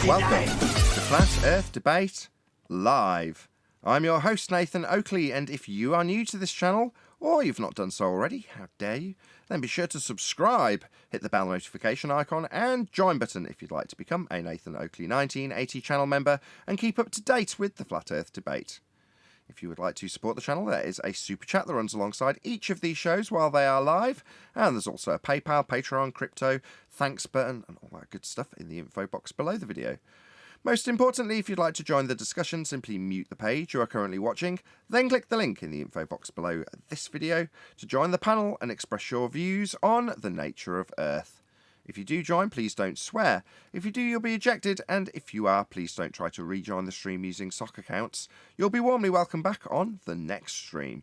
Welcome to Flat Earth Debate Live. I'm your host, Nathan Oakley, and if you are new to this channel, or you've not done so already, how dare you, then be sure to subscribe, hit the bell notification icon, and join button if you'd like to become a Nathan Oakley 1980 channel member and keep up to date with the Flat Earth Debate. If you would like to support the channel, there is a super chat that runs alongside each of these shows while they are live, and there's also a PayPal, Patreon, crypto, thanks button, and all that good stuff in the info box below the video. Most importantly, if you'd like to join the discussion, simply mute the page you are currently watching, then click the link in the info box below this video to join the panel and express your views on the nature of Earth. If you do join, please don't swear. If you do, you'll be ejected, and if you are, please don't try to rejoin the stream using sock accounts. You'll be warmly welcomed back on the next stream.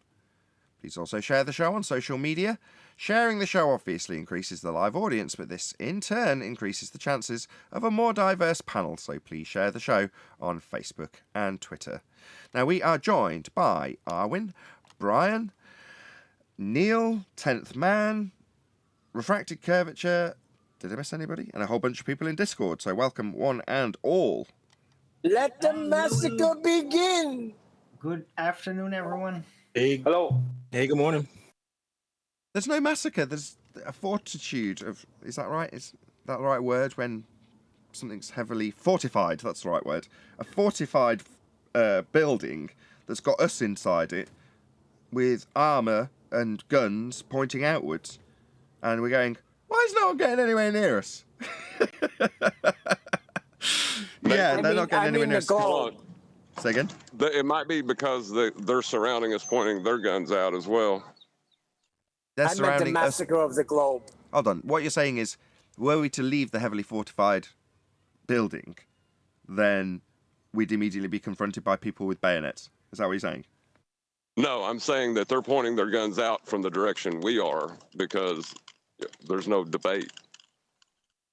Please also share the show on social media. Sharing the show obviously increases the live audience, but this in turn increases the chances of a more diverse panel, so please share the show on Facebook and Twitter. Now, we are joined by Arwin, Brian, Neil, 10th Man, Refracted Curvature. Did I miss anybody? And a whole bunch of people in Discord, so welcome one and all. Let the massacre begin! Good afternoon, everyone. Hey, Hello. hey, good morning. There's no massacre, there's a fortitude of... Is that right? Is that the right word when something's heavily fortified? That's the right word. A fortified building that's got us inside it with armour and guns pointing outwards. And we're going... Why is no one getting anywhere near us? Yeah, they're not getting anywhere near us. Say again? It might be because they're surrounding us, pointing their guns out as well. They're I meant the surrounding us. massacre of the globe. Hold on. What you're saying is, were we to leave the heavily fortified building, then we'd immediately be confronted by people with bayonets. Is that what you're saying? No, I'm saying that they're pointing their guns out from the direction we are because there's no debate.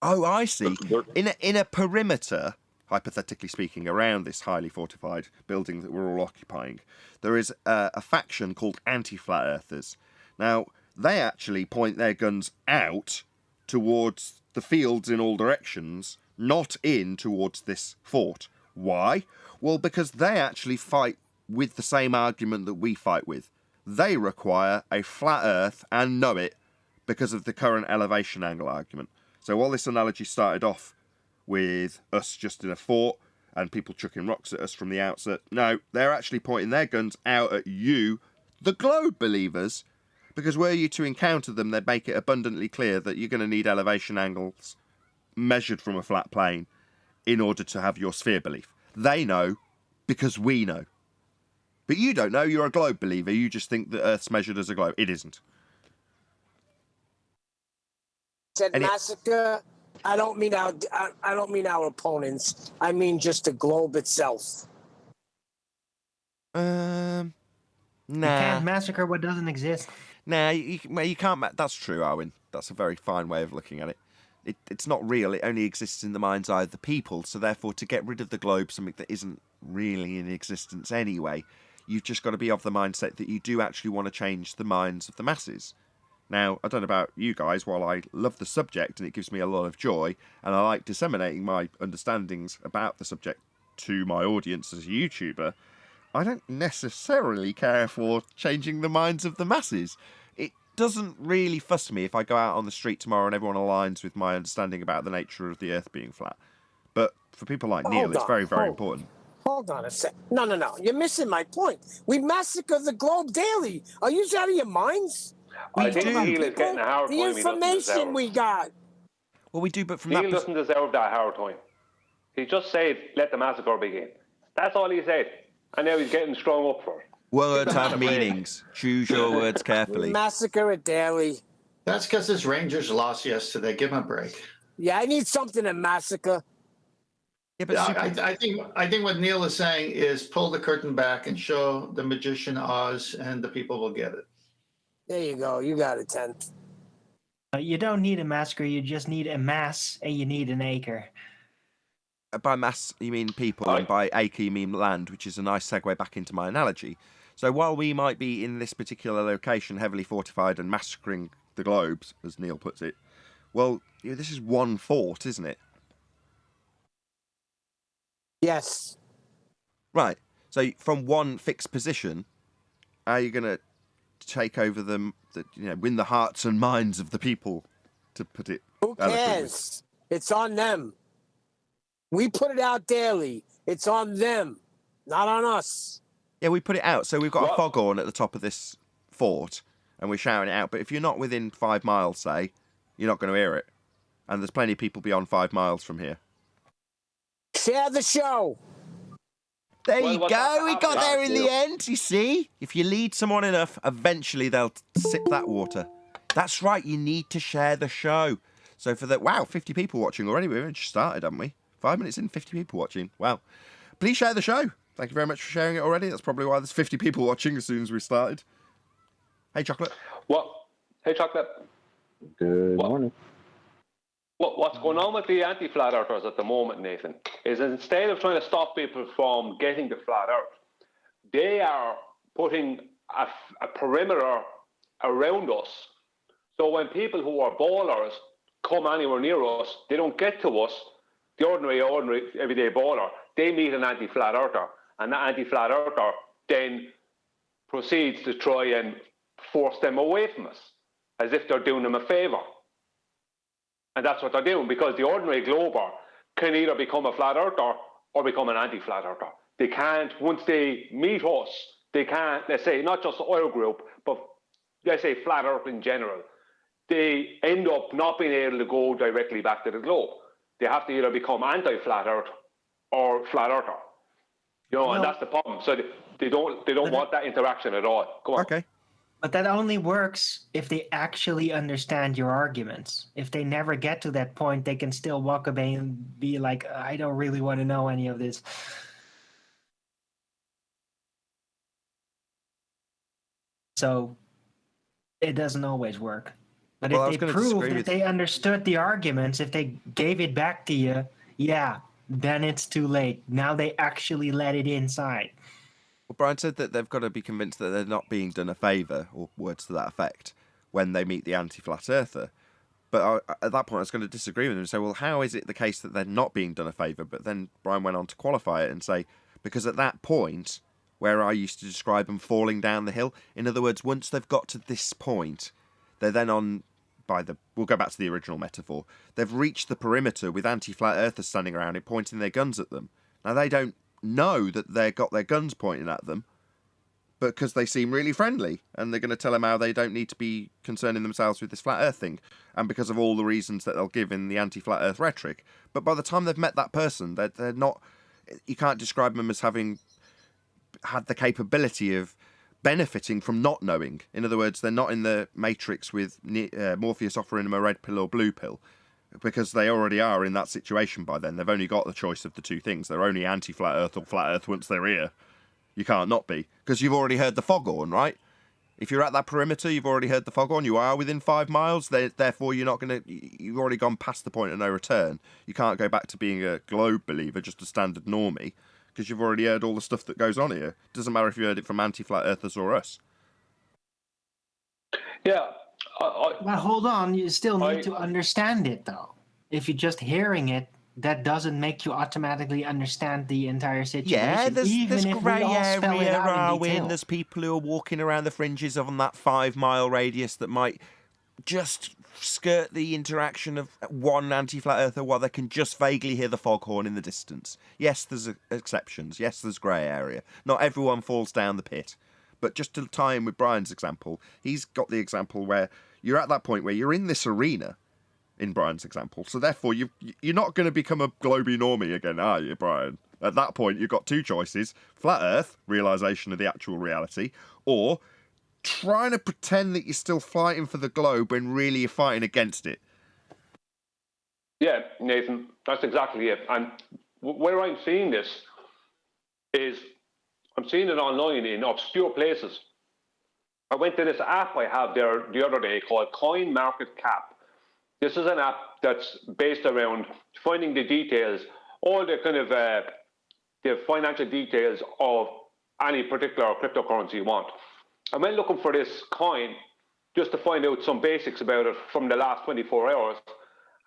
Oh, I see. They're- In a perimeter, hypothetically speaking, around this highly fortified building that we're all occupying, there is a faction called anti-flat earthers. Now, they actually point their guns out towards the fields in all directions, not in towards this fort. Why? Well, because they actually fight with the same argument that we fight with. They require a flat earth and know it because of the current elevation angle argument. So while this analogy started off with us just in a fort and people chucking rocks at us from the outset, no, they're actually pointing their guns out at you, the globe believers, because were you to encounter them, they'd make it abundantly clear that you're going to need elevation angles measured from a flat plane in order to have your sphere belief. They know because we know. But you don't know, you're a globe believer, you just think that Earth's measured as a globe. It isn't. Said massacre. I don't mean our opponents. I mean just the globe itself. Nah. You can't massacre what doesn't exist. Nah, you can't. That's true, Arwin. That's a very fine way of looking at it. It's not real. It only exists in the mind's eye of the people. So therefore, to get rid of the globe, something that isn't really in existence anyway, you've just got to be of the mindset that you do actually want to change the minds of the masses. Now, I don't know about you guys, while I love the subject and it gives me a lot of joy, and I like disseminating my understandings about the subject to my audience as a YouTuber, I don't necessarily care for changing the minds of the masses. It doesn't really fuss me if I go out on the street tomorrow and everyone aligns with my understanding about the nature of the Earth being flat. But for people like Neil, it's very, very important. Hold on a sec. No. You're missing my point. We massacre the globe daily. Are you out of your minds? I think do. Neil is getting a hard The time. information we got. Well, we do, but from Neil that doesn't deserve that hard time. He just said, let the massacre begin. That's all he said. And now he's getting strung up for it. words have meanings. Choose your words We carefully. massacre it daily. That's because his Rangers lost yesterday. Give him a break. Yeah, I need something to massacre. Yeah, but I think what Neil is saying is pull the curtain back and show the magician Oz, and the people will get it. There you go. You got it, 10. You don't need a massacre, you just need a mass, and you need an acre. by mass, you mean people, and by acre, you mean land, which is a nice segue back into my analogy. So while we might be in this particular location heavily fortified and massacring the globes, as Neil puts it, well, this is one fort, isn't it? Yes. Right. So from one fixed position, are you going to take over them, win the hearts and minds of the people, to put it Who eloquently? cares? It's on them. We put it out daily. It's on them, not on us. Yeah, we put it out. So we've got a What? foghorn at the top of this fort, and we're shouting it out. But if you're not within 5 miles, say, you're not going to hear it. And there's plenty of people beyond 5 miles from here. Share the show. There Well, you what's go. that We got there in happening? the end. You see? If you lead someone enough, eventually they'll sip that water. That's right. You need to share the show. So for that, wow, 50 people watching already. We've just started, haven't we? 5 minutes in, 50 people watching. Wow. Please share the show. Thank you very much for sharing it already. That's probably why there's 50 people watching as soon as we started. Hey, Chocolate. What? Hey, Chocolate. Good morning. What's going on with the anti-flat earthers at the moment, Nathan, is instead of trying to stop people from getting the flat earth, they are putting a perimeter around us. So when people who are ballers come anywhere near us, they don't get to us, the ordinary everyday baller. They meet an anti-flat earther, and that anti-flat earther then proceeds to try and force them away from us, as if they're doing them a favour. And that's what they're doing, because the ordinary glober can either become a flat earther or become an anti-flat earther. They can't, once they meet us, they can't, let's say, not just our group, but let's say flat earth in general, they end up not being able to go directly back to the globe. They have to either become anti-flat earth or flat earther. And that's the problem. So they don't want that interaction at all. Go on. Okay. But that only works if they actually understand your arguments. If they never get to that point, they can still walk away and be like, I don't really want to know any of this. So it doesn't always work. But Well, I was if they gonna prove disagree that with- they understood the arguments, if they gave it back to you, yeah, then it's too late. Now they actually let it inside. Well, Brian said that they've got to be convinced that they're not being done a favour, or words to that effect, when they meet the anti-flat earther. But at that point, I was going to disagree with him and say, well, how is it the case that they're not being done a favour? But then Brian went on to qualify it and say, because at that point, where I used to describe them falling down the hill, in other words, once they've got to this point, they're then on we'll go back to the original metaphor. They've reached the perimeter with anti-flat earthers standing around it, pointing their guns at them. Now, they don't know that they've got their guns pointing at them, but because they seem really friendly, and they're going to tell them how they don't need to be concerning themselves with this flat earth thing, and because of all the reasons that they'll give in the anti-flat earth rhetoric. But by the time they've met that person, they're not, you can't describe them as having had the capability of benefiting from not knowing. In other words, they're not in the Matrix with Morpheus offering them a red pill or blue pill, because they already are in that situation by then. They've only got the choice of the two things. They're only anti-flat earth or flat earth once they're here. You can't not be, because you've already heard the foghorn, right? If you're at that perimeter, you've already heard the foghorn. You are within 5 miles. Therefore, you're not going to. You've already gone past the point of no return. You can't go back to being a globe believer, just a standard normie, because you've already heard all the stuff that goes on here. Doesn't matter if you heard it from anti-flat earthers or us. Yeah. Well, hold on. You still need to understand it, though. If you're just hearing it, that doesn't make you automatically understand the entire situation. Yeah, there's even if grey we all spell it area, out in Arwen. detail. There's people who are walking around the fringes on that 5 mile radius that might just skirt the interaction of one anti-flat earther while they can just vaguely hear the foghorn in the distance. Yes, there's exceptions. Yes, there's grey area. Not everyone falls down the pit. But just to tie in with Brian's example, he's got the example where you're at that point where you're in this arena, in Brian's example. So therefore, you're not going to become a globey normie again, are you, Brian? At that point, you've got two choices. Flat Earth, realisation of the actual reality, or trying to pretend that you're still fighting for the globe when really you're fighting against it. Yeah, Nathan, that's exactly it. And where I'm seeing this is I'm seeing it online in obscure places. I went to this app I have there the other day called CoinMarketCap. This is an app that's based around finding the details, all the kind of the financial details of any particular cryptocurrency you want. I went looking for this coin just to find out some basics about it from the last 24 hours.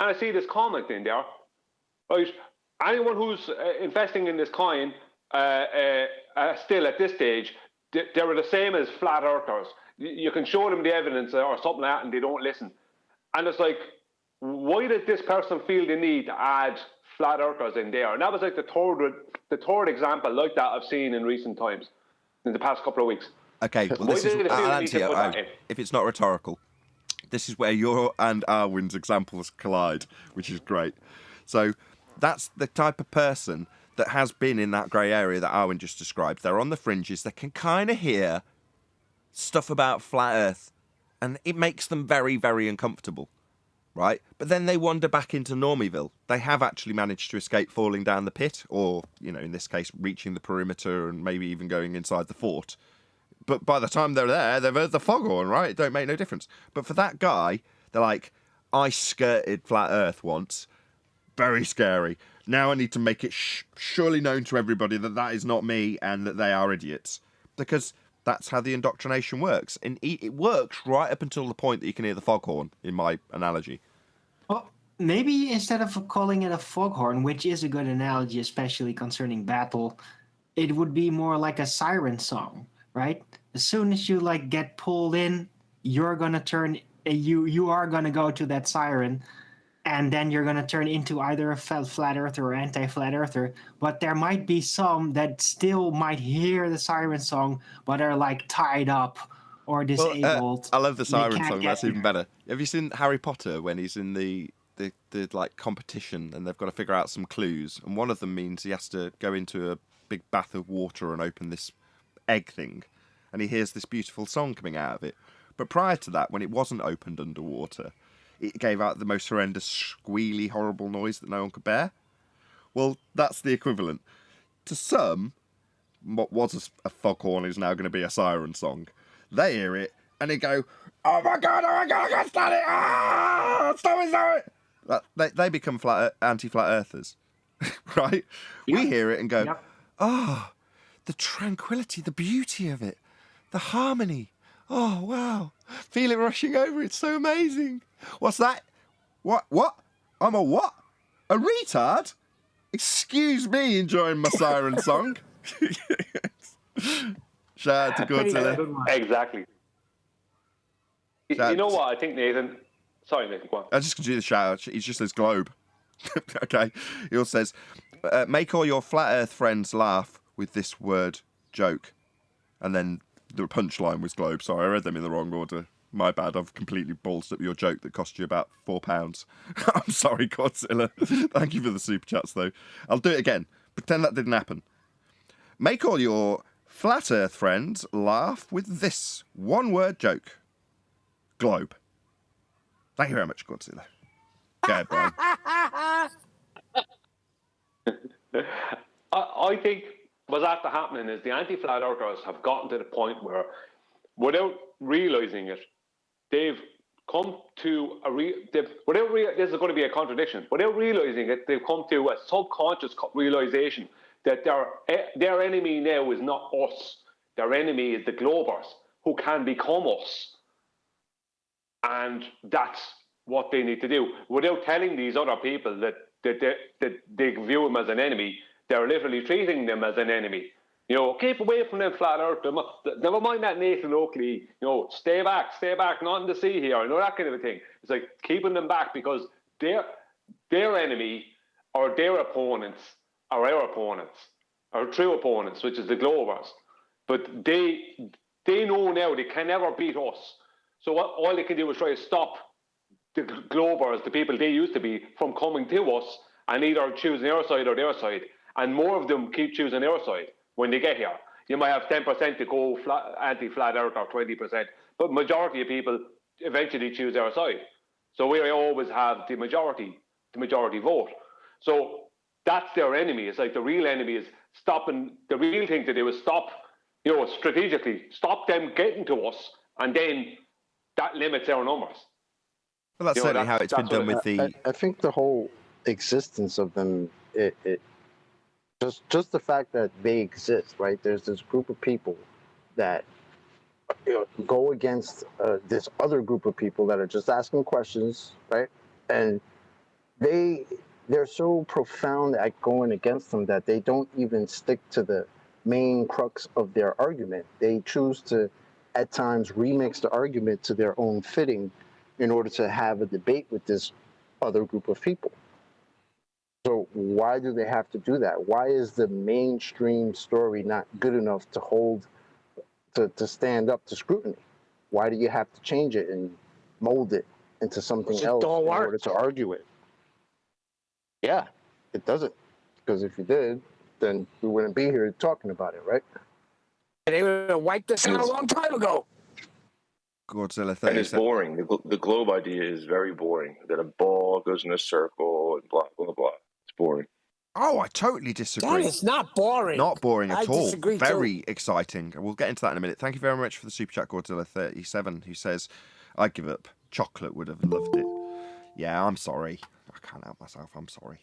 And I see this comment in there, right? anyone who's investing in this coin still at this stage, they're the same as flat earthers. You can show them the evidence or something like that and they don't listen. And it's like, why did this person feel the need to add flat earthers in there? And that was like the third example like that I've seen in recent times, in the past couple of weeks. Okay, well, Why this is, did they feel I'll the need answer to you. put that in? If it's not rhetorical, this is where your and Arwin's examples collide, which is great. So that's the type of person that has been in that grey area that Arwin just described. They're on the fringes. They can kind of hear stuff about flat Earth, and it makes them very, very uncomfortable, right? But then they wander back into Normieville. They have actually managed to escape falling down the pit, or, you know, in this case, reaching the perimeter and maybe even going inside the fort. But by the time they're there, they've heard the foghorn, right? It don't make no difference. But for that guy, they're like, I skirted flat Earth once. Very scary. Now I need to make it surely known to everybody that that is not me and that they are idiots. Because that's how the indoctrination works. And it works right up until the point that you can hear the foghorn, in my analogy. Well, maybe instead of calling it a foghorn, which is a good analogy, especially concerning battle, it would be more like a siren song, right? As soon as you like get pulled in, you're gonna turn. You are gonna go to that siren, and then you're gonna turn into either a flat earther or anti-flat earther. But there might be some that still might hear the siren song, but are like tied up or disabled. I love the siren can't song. get That's even there. better. Have you seen Harry Potter when he's in the like competition and they've got to figure out some clues, and one of them means he has to go into a big bath of water and open this egg thing, and he hears this beautiful song coming out of it. But prior to that, when it wasn't opened underwater, it gave out the most horrendous, squealy, horrible noise that no one could bear. Well, that's the equivalent. To some, what was a foghorn is now going to be a siren song. They hear it and they go, oh my God, I can't stand it! Ah, stop it! They become anti-flat earthers, right? Yep. We hear it and go, Yep. oh, the tranquility, the beauty of it, the harmony. Oh, wow. Feel it rushing over. It's so amazing. What's that? What? I'm a what? A retard? Excuse me enjoying my siren song. Shout out to Godzilla. Exactly. You know what I think, Nathan? Sorry, Nathan, go on. I'm just going to do the shout out. He's just his globe. Okay. He also says, make all your flat earth friends laugh with this word joke. And then the punchline was globe. Sorry, I read them in the wrong order. My bad. I've completely ballsed up your joke that cost you about £4. I'm sorry, Godzilla. Thank you for the super chats, though. I'll do it again. Pretend that didn't happen. Make all your flat earth friends laugh with this one-word joke. Globe. Thank you very much, Godzilla. Go ahead, Brian. I think what's after happening is the anti-flat earthers have gotten to the point where, without realizing it, they've come to this is going to be a contradiction. Without realizing it, they've come to a subconscious realization that their enemy now is not us. Their enemy is the globers, who can become us. And that's what they need to do. Without telling these other people that they view them as an enemy, they're literally treating them as an enemy. You know, keep away from them flat earth. Never mind that Nathan Oakley. You know, stay back, nothing to see here. You know, that kind of a thing. It's like keeping them back because their enemy or their opponents are our opponents, our true opponents, which is the globers. But they know now they can never beat us. So all they can do is try to stop the globers, the people they used to be, from coming to us and either choosing our side or their side. And more of them keep choosing our side when they get here. You might have 10% to go anti-flat earth or 20%, but majority of people eventually choose our side. So we always have the majority vote. So that's their enemy. It's like the real enemy is stopping. The real thing to do is stop, strategically stop them getting to us, and then that limits our numbers. Well, that's certainly how it's been done with the... I think the whole existence of them, it just the fact that they exist, right? There's this group of people that go against this other group of people that are just asking questions, right? And they they're so profound at going against them that they don't even stick to the main crux of their argument. They choose to, at times, remix the argument to their own fitting in order to have a debate with this other group of people. So why do they have to do that? Why is the mainstream story not good enough to hold, to stand up to scrutiny? Why do you have to change it and mold it into something else in order to argue it? Yeah, it doesn't. Because if you did, then we wouldn't be here talking about it, right? They would have wiped us out a long time ago. Godzilla And it's 37. boring. The globe idea is very boring. That a ball goes in a circle and blah, blah, blah. It's boring. Oh, I totally disagree. That is not boring. Not boring at all. Disagree Very too. exciting. We'll get into that in a minute. Thank you very much for the super chat, Godzilla 37, who says, "I'd give up. Chocolate would have loved it." Yeah, I'm sorry. I can't help myself. I'm sorry.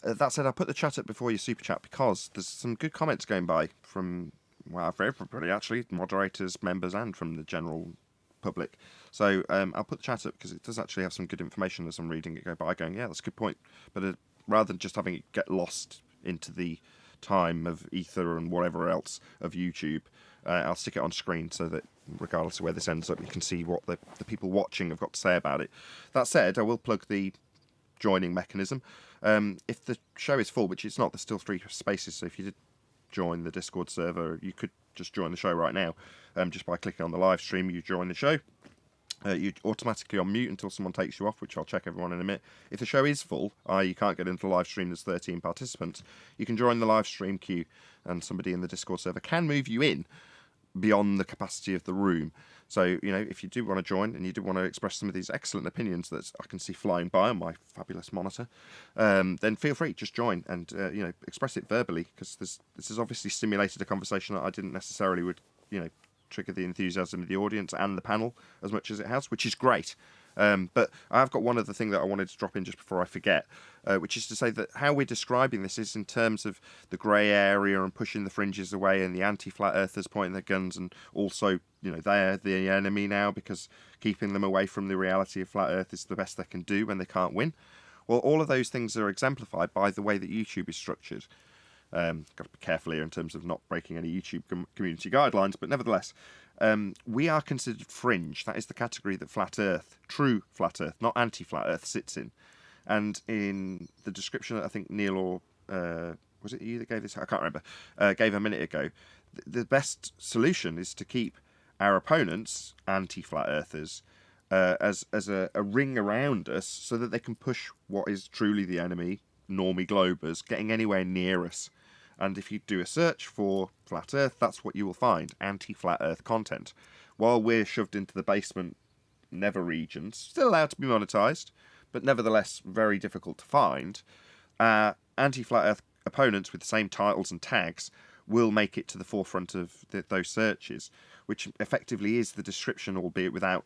That said, I put the chat up before your super chat because there's some good comments going by from, well, for everybody actually, moderators, members, and from the general public. So I'll put the chat up because it does actually have some good information as I'm reading it go by, going, yeah, that's a good point. But rather than just having it get lost into the time of ether and whatever else of YouTube, I'll stick it on screen so that regardless of where this ends up, you can see what the people watching have got to say about it. That said, I will plug the joining mechanism. If the show is full, which it's not, there's still 3 spaces, so if you did join the Discord server, you could just join the show right now. Just by clicking on the live stream, you join the show. You automatically on mute until someone takes you off, which I'll check everyone in a minute. If the show is full, i.e. you can't get into the live stream, there's 13 participants, you can join the live stream queue and somebody in the Discord server can move you in beyond the capacity of the room. So, you know, if you do want to join and you do want to express some of these excellent opinions that I can see flying by on my fabulous monitor, then feel free, just join and, you know, express it verbally, because this has obviously stimulated a conversation that I didn't necessarily would, you know, trigger the enthusiasm of the audience and the panel as much as it has, which is great. But I've got one other thing that I wanted to drop in just before I forget, which is to say that how we're describing this is in terms of the grey area and pushing the fringes away and the anti-flat earthers pointing their guns, and also, you know, they're the enemy now because keeping them away from the reality of flat earth is the best they can do when they can't win. Well, all of those things are exemplified by the way that YouTube is structured. Got to be careful here in terms of not breaking any YouTube community guidelines, but nevertheless, we are considered fringe. That is the category that flat earth, true flat earth, not anti-flat earth, sits in. And in the description that I think Neil or was it you that gave this? I can't remember. Gave a minute ago. The best solution is to keep our opponents, anti-flat earthers, as a ring around us, so that they can push what is truly the enemy, normie globers, getting anywhere near us. And if you do a search for flat earth, that's what you will find, anti-flat earth content. While we're shoved into the basement nether regions, still allowed to be monetized, but nevertheless very difficult to find, anti-flat earth opponents with the same titles and tags will make it to the forefront of those searches, which effectively is the description, albeit without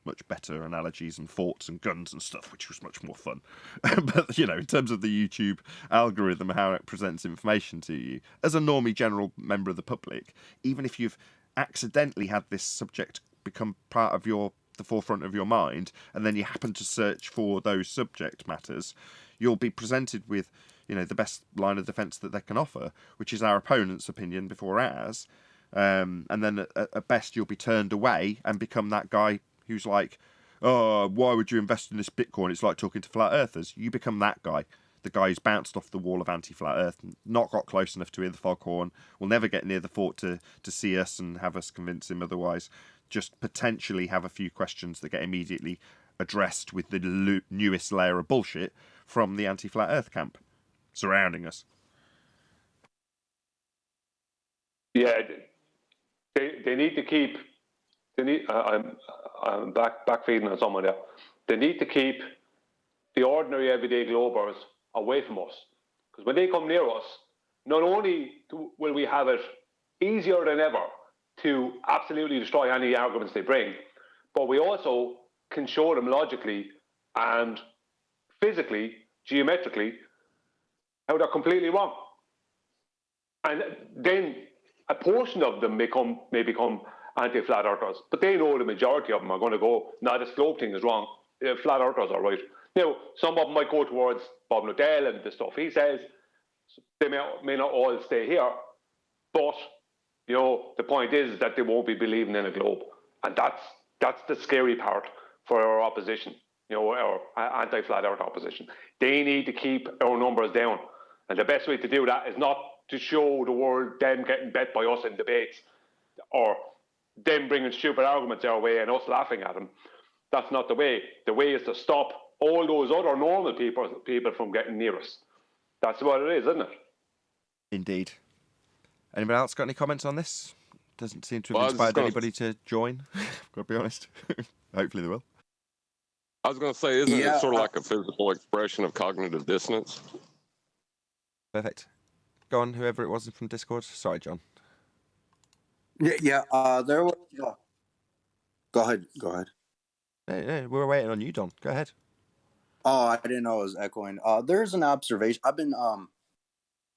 much better analogies and forts and guns and stuff, which was much more fun. But, you know, in terms of the YouTube algorithm, how it presents information to you, as a normie general member of the public, even if you've accidentally had this subject become part of the forefront of your mind, and then you happen to search for those subject matters, you'll be presented with, you know, the best line of defence that they can offer, which is our opponent's opinion before ours. And then at best you'll be turned away and become that guy who's like, oh, why would you invest in this Bitcoin? It's like talking to flat earthers. You become that guy, the guy who's bounced off the wall of anti-flat earth, not got close enough to hear the foghorn, will never get near the fort to see us and have us convince him otherwise, just potentially have a few questions that get immediately addressed with the newest layer of bullshit from the anti-flat earth camp surrounding us. Yeah, they need to keep. They need. I'm back feeding on someone there. They need to keep the ordinary everyday globers away from us, because when they come near us, not only will we have it easier than ever to absolutely destroy any arguments they bring, but we also can show them logically and physically, geometrically, how they're completely wrong. And then a portion of them may become anti-flat earthers, but they know the majority of them are going to go, no, this globe thing is wrong, flat earthers are right. Now, some of them might go towards Bob Nodell and the stuff he says. They may not all stay here, but the point is that they won't be believing in a globe, and that's the scary part for our opposition. Our anti-flat Earth opposition. They need to keep our numbers down, and the best way to do that is not to show the world them getting bet by us in debates, or them bringing stupid arguments our way and us laughing at them. That's not the way. The way is to stop all those other normal people from getting near us. That's what it is, isn't it? Indeed. Anybody else got any comments on this? Doesn't seem to have Well, inspired anybody to join. Got to be honest. Hopefully they will. I was going to say, isn't it sort of like a physical expression of cognitive dissonance? Perfect. Go on, whoever it was from Discord. Sorry, John. Yeah. There was. Go ahead. No, we're waiting on you, Don. Go ahead. Oh, I didn't know it was echoing. There's an observation. I've been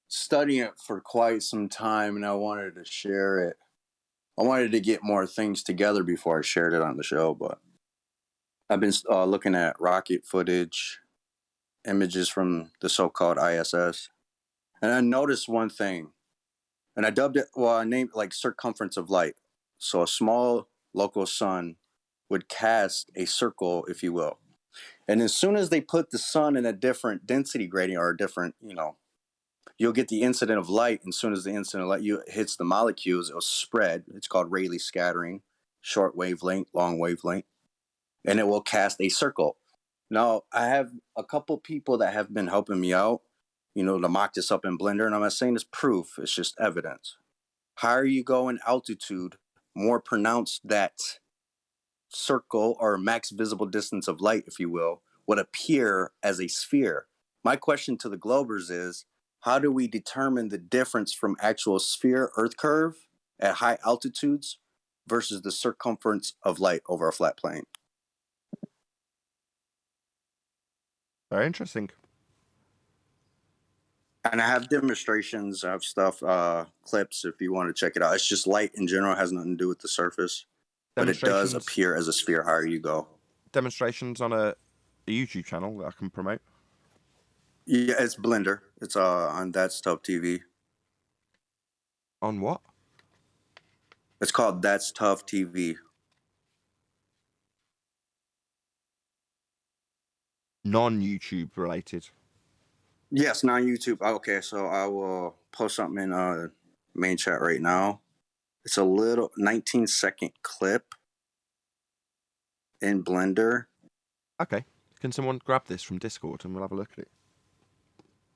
studying it for quite some time, and I wanted to share it. I wanted to get more things together before I shared it on the show, but I've been looking at rocket footage, images from the so-called ISS, and I noticed one thing, and I dubbed it, I named it like Circumference of Light. So a small local sun would cast a circle, if you will. And as soon as they put the sun in a different density gradient or a different, you'll get the incident of light. And as soon as the incident of light hits the molecules, it'll spread. It's called Rayleigh scattering, short wavelength, long wavelength. And it will cast a circle. Now, I have a couple people that have been helping me out, to mock this up in Blender. And I'm not saying it's proof, it's just evidence. Higher you go in altitude, more pronounced that circle or max visible distance of light, if you will, would appear as a sphere. My question to the Globers is, how do we determine the difference from actual sphere Earth curve at high altitudes versus the circumference of light over a flat plane? Very interesting. And I have demonstrations, I have stuff, clips if you want to check it out. It's just light in general, has nothing to do with the surface. But it does appear as a sphere higher you go. Demonstrations on a YouTube channel that I can promote. Yeah, it's Blender. It's on That's Tough TV. On what? It's called That's Tough TV. Non-YouTube related. Yes, non-YouTube. Okay, so I will post something in main chat right now. It's a little 19-second clip in Blender. Okay. Can someone grab this from Discord and we'll have a look at it?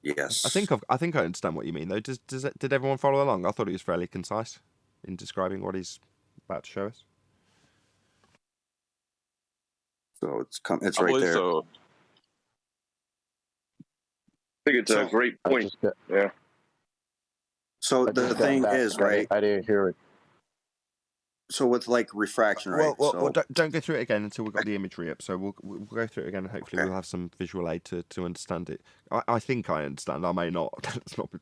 Yes. I think I understand what you mean though. Did everyone follow along? I thought he was fairly concise in describing what he's about to show us. So it's right there. So. I think it's a great point. Yeah. So the thing is, right? I didn't hear it. So with like refraction, right? Well, don't go through it again until we've got the imagery up. So we'll go through it again, and hopefully we'll have some visual aid to understand it. I think I understand. I may not.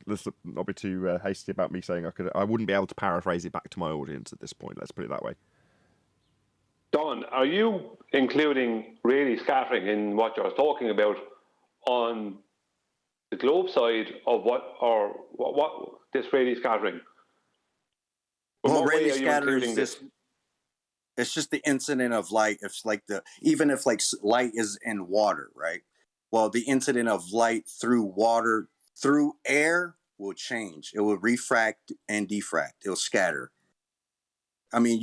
Let's not be too hasty about me saying I wouldn't be able to paraphrase it back to my audience at this point. Let's put it that way. Don, are you including Rayleigh scattering in what you're talking about on the globe side of what this Rayleigh scattering? Well, Rayleigh scattering is it's just the incident of light. Even if light is in water, right? Well, the incident of light through water, through air will change. It will refract and diffract. It'll scatter. I mean,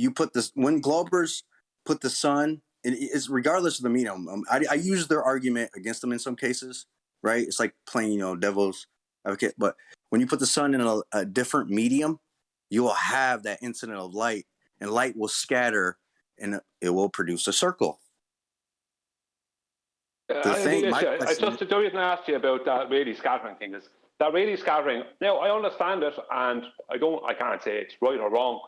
when Globers put the sun, it's regardless of the medium. I use their argument against them in some cases, right? It's like playing, devil's advocate. But when you put the sun in a different medium, you will have that incident of light, and light will scatter, and it will produce a circle. The reason I asked you about that Rayleigh scattering thing is that Rayleigh scattering. Now I understand it, and I can't say it's right or wrong,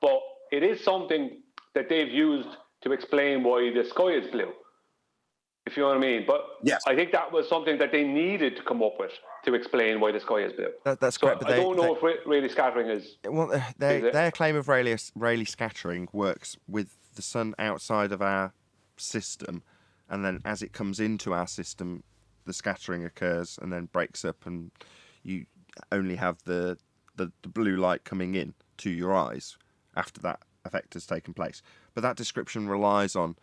but it is something that they've used to explain why the sky is blue. If you know what I mean. But yes. I think that was something that they needed to come up with to explain why the sky is blue. That's correct. But I don't know if Rayleigh scattering is... Well, their claim of Rayleigh scattering works with the sun outside of our system and then as it comes into our system, the scattering occurs and then breaks up, and you only have the blue light coming in to your eyes after that effect has taken place. But that description relies on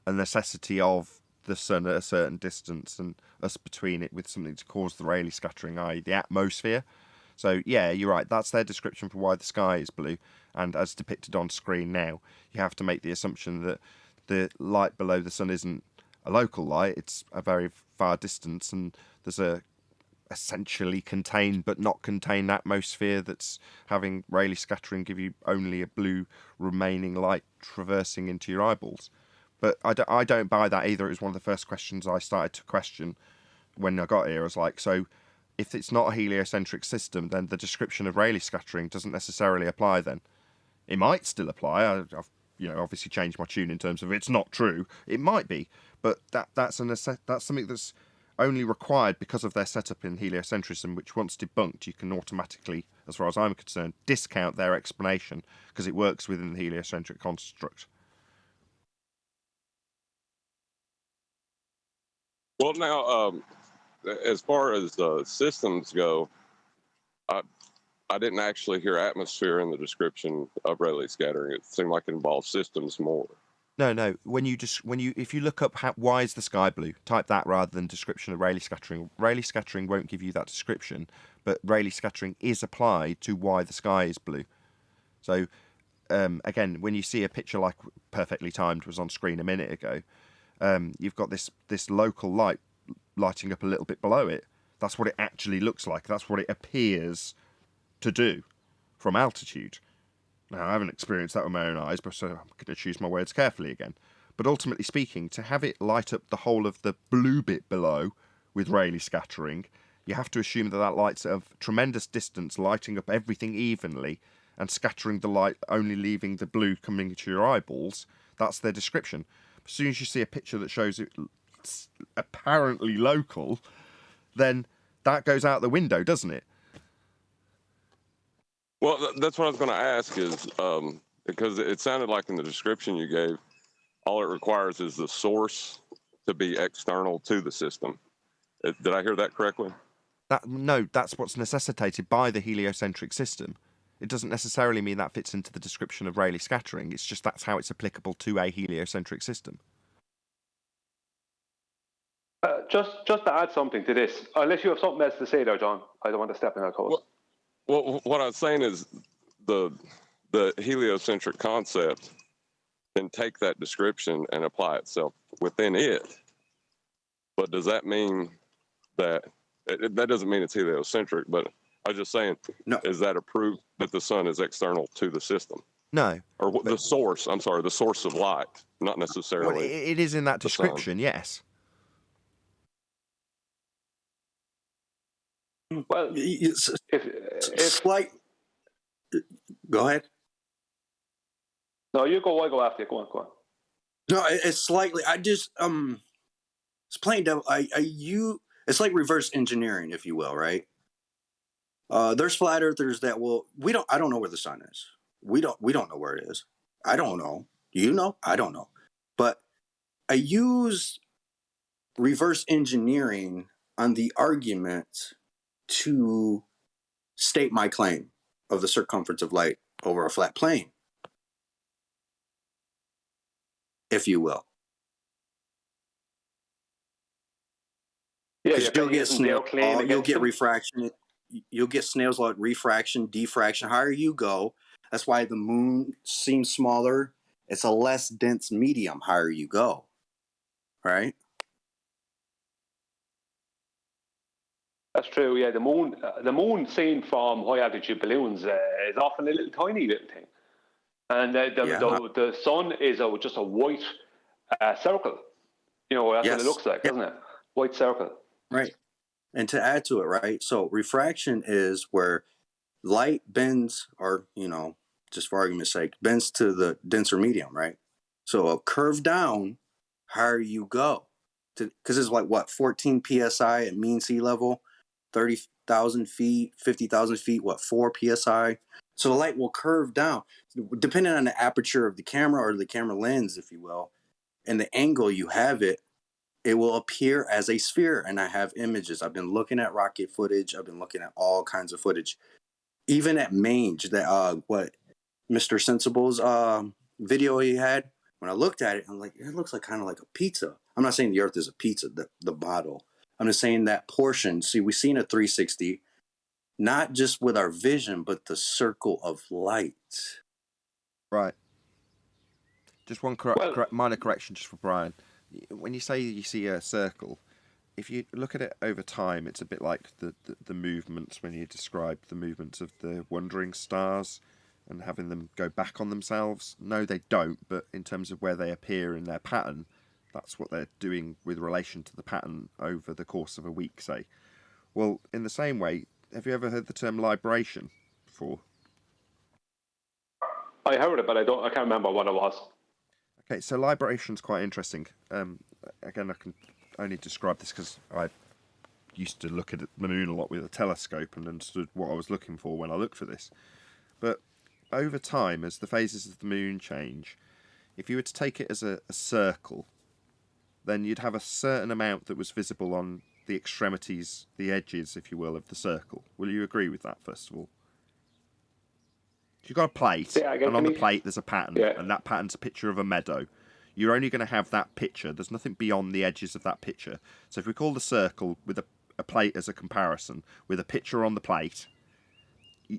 a necessity of the sun at a certain distance and us between it with something to cause the Rayleigh scattering, i.e. the atmosphere. So yeah, you're right, that's their description for why the sky is blue, and as depicted on screen now, you have to make the assumption that the light below the sun isn't a local light, it's a very far distance, and there's a essentially contained but not contained atmosphere that's having Rayleigh scattering give you only a blue remaining light traversing into your eyeballs. But I don't buy that either. It was one of the first questions I started to question when I got here. I was like, so if it's not a heliocentric system, then the description of Rayleigh scattering doesn't necessarily apply then. It might still apply. I've obviously changed my tune in terms of it's not true. It might be, but that's something that's only required because of their setup in heliocentrism, which once debunked, you can automatically, as far as I'm concerned, discount their explanation because it works within the heliocentric construct. Well, now, as far as systems go, I didn't actually hear atmosphere in the description of Rayleigh scattering. It seemed like it involved systems more. No. If you look up why is the sky blue, type that rather than description of Rayleigh scattering. Rayleigh scattering won't give you that description, but Rayleigh scattering is applied to why the sky is blue. So, again, when you see a picture like perfectly timed was on screen a minute ago, you've got this local light lighting up a little bit below it. That's what it actually looks like. That's what it appears to do from altitude. Now, I haven't experienced that with my own eyes, but so I'm going to choose my words carefully again. But ultimately speaking, to have it light up the whole of the blue bit below with Rayleigh scattering, you have to assume that light's at a tremendous distance, lighting up everything evenly and scattering the light, only leaving the blue coming into your eyeballs. That's their description. As soon as you see a picture that shows it's apparently local, then that goes out the window, doesn't it? Well, that's what I was going to ask is, because it sounded like in the description you gave, all it requires is the source to be external to the system. Did I hear that correctly? No, that's what's necessitated by the heliocentric system. It doesn't necessarily mean that fits into the description of Rayleigh scattering. It's just that's how it's applicable to a heliocentric system. Just to add something to this, unless you have something else to say there, John, I don't want to step in our code. Well, what I was saying is the heliocentric concept can take that description and apply itself within it. But does that mean that that doesn't mean it's heliocentric? But I was just saying, no. Is that a proof that the sun is external to the system? No. Or the source? I'm sorry, the source of light, not necessarily. Well, it is in that description, yes. Well, if like, go ahead. No, you go. I go after you. Go on. No, it's slightly. I just it's plain devil. It's like reverse engineering, if you will, right? There's flat earthers that will. I don't know where the sun is. We don't know where it is. I don't know. You know? I don't know. But I use reverse engineering on the argument to state my claim of the circumference of light over a flat plane, if you will. Yeah, you'll get snail law, you'll get refraction, you'll get snail's law, refraction, diffraction. Higher you go, that's why the moon seems smaller. It's a less dense medium. Higher you go, right? That's true. Yeah, the moon seen from high altitude balloons is often a little tiny little thing, and the sun is just a white circle. You know, that's what it looks like, doesn't it? White circle. Right. And to add to it, right? So refraction is where light bends, or just for argument's sake, bends to the denser medium, right? So a curve down, higher you go, because it's like what 14 psi at mean sea level. 30,000 feet, 50,000 feet, 4 psi? So the light will curve down, depending on the aperture of the camera or the camera lens, if you will, and the angle you have it, it will appear as a sphere. And I have images. I've been looking at rocket footage. I've been looking at all kinds of footage, even at Mange, that what Mr. Sensible's video he had. When I looked at it, I'm like, it looks like kind of like a pizza. I'm not saying the Earth is a pizza, the bottle. I'm just saying that portion. See, we've seen a 360, not just with our vision, but the circle of light. Right. Just one minor correction just for Brian. When you say you see a circle, if you look at it over time, it's a bit like the movements when you describe the movements of the wandering stars and having them go back on themselves. No, they don't, but in terms of where they appear in their pattern, that's what they're doing with relation to the pattern over the course of a week, say. Well, in the same way, have you ever heard the term libration before? I heard it, but I can't remember what it was. Okay, so libration's quite interesting. Again, I can only describe this because I used to look at the moon a lot with a telescope and understood what I was looking for when I looked for this. But over time, as the phases of the moon change, if you were to take it as a circle, then you'd have a certain amount that was visible on the extremities, the edges, if you will, of the circle. Will you agree with that, first of all? You've got a plate, and on the plate there's a pattern, and that pattern's a picture of a meadow. You're only going to have that picture. There's nothing beyond the edges of that picture. So if we call the circle with a plate as a comparison, with a picture on the plate,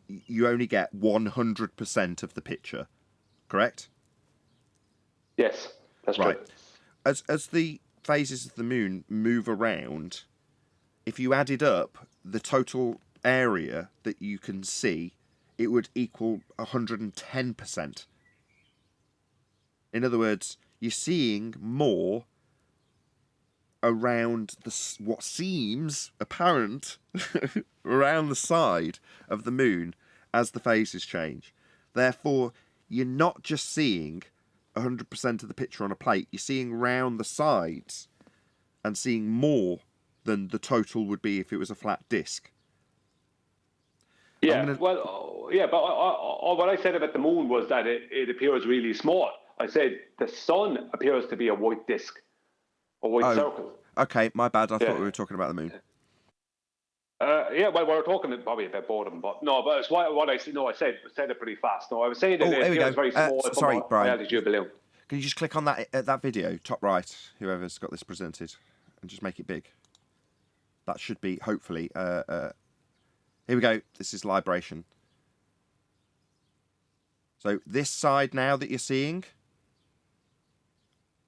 you only get 100% of the picture, correct? Yes, that's right. True. As the phases of the moon move around, if you added up the total area that you can see, it would equal 110%. In other words, you're seeing more around what seems apparent around the side of the moon as the phases change. Therefore, you're not just seeing 100% of the picture on a plate, you're seeing round the sides and seeing more than the total would be if it was a flat disc. Yeah, but what I said about the moon was that it appears really small. I said the sun appears to be a white disc, a white circle. Okay, my bad. I thought we were talking about the moon. Well, we're talking probably about both of them, but no. But it's what I said. No, I said it pretty fast. No, I was saying that it appears very small. Sorry, Brian. Balloon. Can you just click on that video, top right, whoever's got this presented, and just make it big? That should be hopefully. Here we go. This is libration. So this side now that you're seeing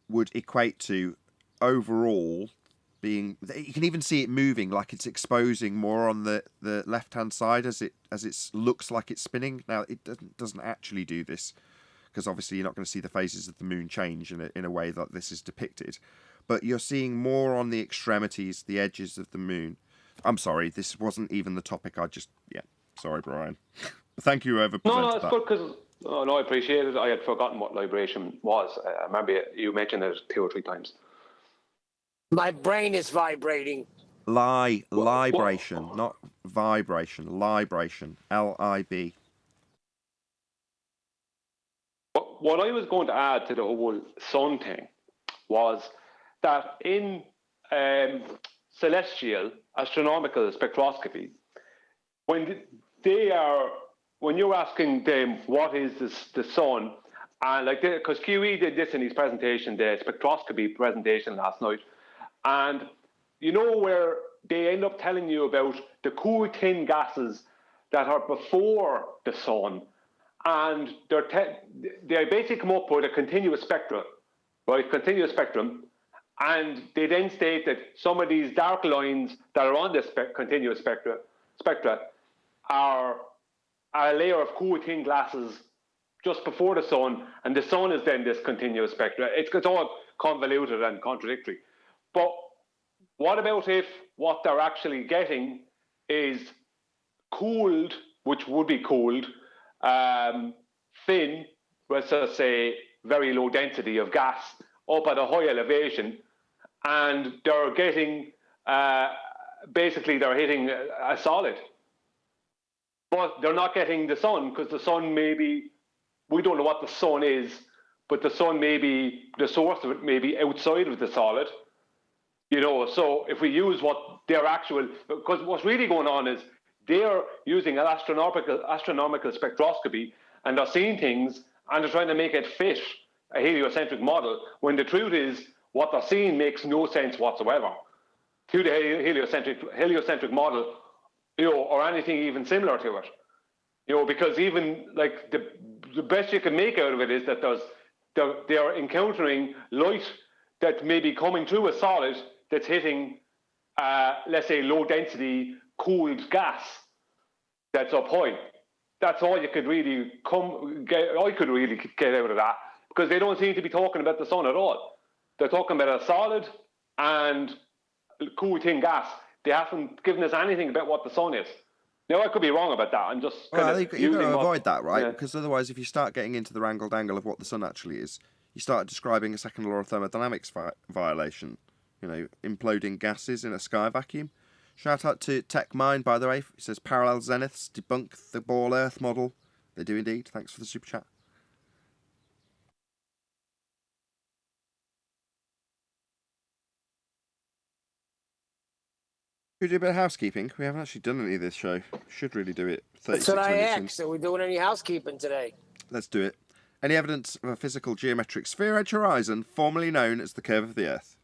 would equate to overall being. You can even see it moving, like it's exposing more on the left-hand side as it looks like it's spinning. Now it doesn't actually do this because obviously you're not going to see the phases of the moon change in a way that this is depicted. But you're seeing more on the extremities, the edges of the moon. I'm sorry, this wasn't even the topic. Sorry, Brian. Thank you, whoever presented that. No, it's good because I appreciate it. I had forgotten what libration was. I remember you mentioned it 2 or 3 times. My brain is vibrating. Libration, not vibration. Libration, L-I-B. What I was going to add to the whole sun thing was that in celestial astronomical spectroscopy, when you're asking them what is the sun, and because QE did this in his presentation, the spectroscopy presentation last night, and you know where they end up telling you about the cool thin gases that are before the sun, and they basically come up with a continuous spectrum, right? Continuous spectrum. And they then state that some of these dark lines that are on this continuous spectra are a layer of cool thin glasses just before the sun, and the sun is then this continuous spectra. It's all convoluted and contradictory. But what about if what they're actually getting is cooled, which would be cooled, thin, let's just say very low density of gas up at a high elevation, and they're getting, basically they're hitting a solid. But they're not getting the sun, because the sun we don't know what the sun is, but the sun the source of it may be outside of the solid. You know, so if we use what their actual, because what's really going on is they're using an astronomical spectroscopy, and they're seeing things and they're trying to make it fit a heliocentric model, when the truth is what they're seeing makes no sense whatsoever to the heliocentric model, you know, or anything even similar to it. You know, because even like the best you can make out of it is that they're encountering light that may be coming through a solid that's hitting, let's say, low density cooled gas that's up high. That's all you could really I could really get out of that, because they don't seem to be talking about the sun at all. They're talking about a solid and cool thin gas. They haven't given us anything about what the sun is. Now, I could be wrong about that. I'm just you've got to avoid that, right? Yeah. Because otherwise, if you start getting into the wrangled angle of what the sun actually is, you start describing a second law of thermodynamics violation. You know, imploding gases in a sky vacuum. Shout out to TechMind, by the way. He says parallel zeniths debunk the ball Earth model. They do indeed. Thanks for the super chat. Should we do a bit of housekeeping? We haven't actually done any of this show. Should really do it. That's what I asked. Are we doing any housekeeping today? Let's do it. Any evidence of a physical geometric sphere edge horizon, formerly known as the curve of the Earth?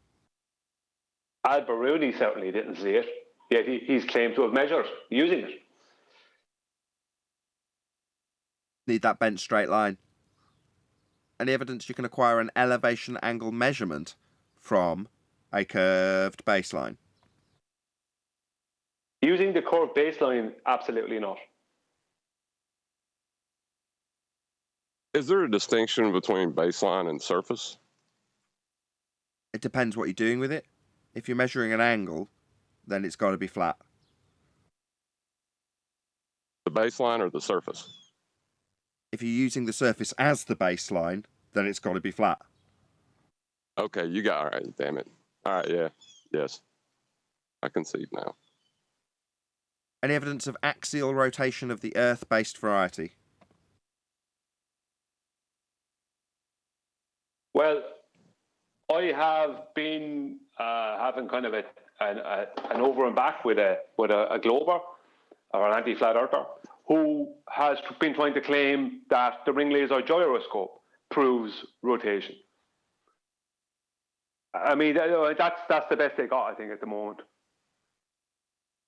Al-Biruni certainly didn't see it, yet he's claimed to have measured using it. Need that bent straight line. Any evidence you can acquire an elevation angle measurement from a curved baseline? Using the curved baseline, absolutely not. Is there a distinction between baseline and surface? It depends what you're doing with it. If you're measuring an angle, then it's got to be flat. The baseline or the surface? If you're using the surface as the baseline, then it's got to be flat. Okay, you got, all right, damn it. All right, yeah, yes. I concede now. Any evidence of axial rotation of the Earth-based variety? Well, I have been having kind of an over and back with a glober or an anti-flat earther who has been trying to claim that the ring laser gyroscope proves rotation. I mean, that's the best they got, I think, at the moment.